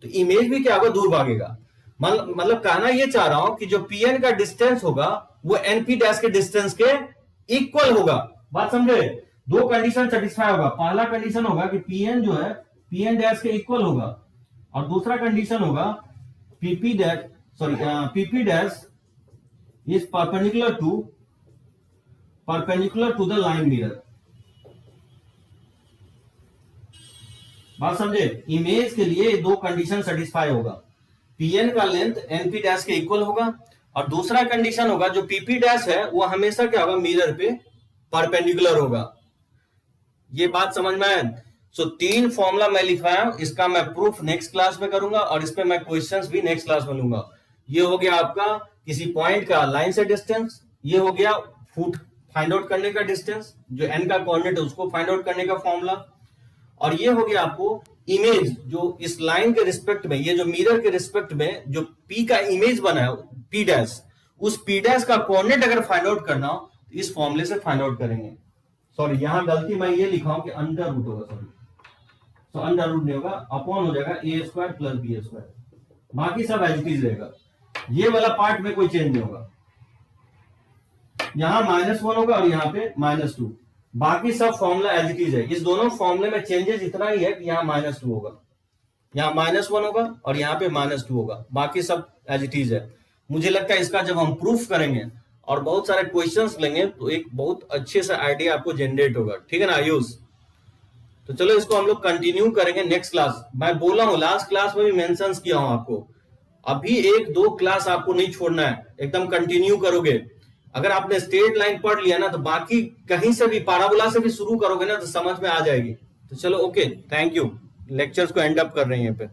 तो इमेज भी क्या होगा, दूर भागेगा। मतलब कहना ये चाह रहा हूं कि जो Pn का डिस्टेंस होगा वो NP डैश के डिस्टेंस के इक्वल होगा। बात समझे, दो कंडीशन सेटिस्फाई होगा। पहला कंडीशन होगा कि Pn जो है Pn डैश के इक्वल होगा, और दूसरा कंडीशन होगा PP dash is perpendicular to the line mirror. बात समझे? इमेज के लिए दो कंडीशन सेटिस्फाई होगा, Pn का लेंथ Np डैश के इक्वल होगा, और दूसरा कंडीशन होगा जो Pp डैश है वो हमेशा क्या होगा, मिरर पे परपेंडिकुलर होगा। ये बात समझ में आए? सो 3 फॉर्मूला मैं लिखवाया, इसका मैं प्रूफ नेक्स्ट क्लास में करूंगा और इस पे मैं क्वेश्चंस भी नेक्स्ट क्लास में लूंगा। ये हो गया आपका किसी पॉइंट का लाइन से डिस्टेंस, ये हो गया फुट फाइंड आउट करने का डिस्टेंस, जो n का कोऑर्डिनेट है उसको फाइंड आउट करने का फॉर्मूला, और ये हो गया आपको इमेज जो इस लाइन के रिस्पेक्ट में, ये जो मिरर के रिस्पेक्ट में जो P का इमेज बना है P डैश, उस P डैश का कोऑर्डिनेट अगर फाइंड आउट करना हो तो इस फॉर्मूले से फाइंड आउट करेंगे। सॉरी, यहां गलती मैं ये लिखा हूं कि अंडर रूट होगा, सॉरी, तो अंडर रूट नहीं होगा, अपॉन हो जाएगा a square plus b square, बाकी सब एज इट इज रहेगा। ये वाला पार्ट में कोई चेंज नहीं होगा, यहां -1 होगा और यहां पे -2, बाकी सब फॉर्मूला एज इट इज है। इस दोनों फॉर्मूले में चेंजेस इतना ही है कि यहां -2 होगा, यहां -1 होगा और यहां पे -2 होगा, बाकी सब एज इट इज है। मुझे लगता है इसका जब हम प्रूफ करेंगे और बहुत सारे क्वेश्चंस लेंगे तो एक बहुत अच्छे से आइडिया आपको जनरेट होगा, ठीक है ना आयुष? तो चलो इसको हम लोग कंटिन्यू करेंगे नेक्स्ट क्लास। मैं बोला हूं लास्ट क्लास में भी मेंशंस किया हूं आपको, अभी 1-2 क्लास आपको नहीं छोड़ना है, एकदम कंटिन्यू करोगे। अगर आपने स्ट्रेट लाइन पढ़ लिया ना तो बाकी कहीं से भी पैराबोला से भी शुरू करोगे ना तो समझ में आ जाएगी। तो चलो ओके, थैंक यू। लेक्चर्स को एंड अप कर रहे हैं यहाँ पे।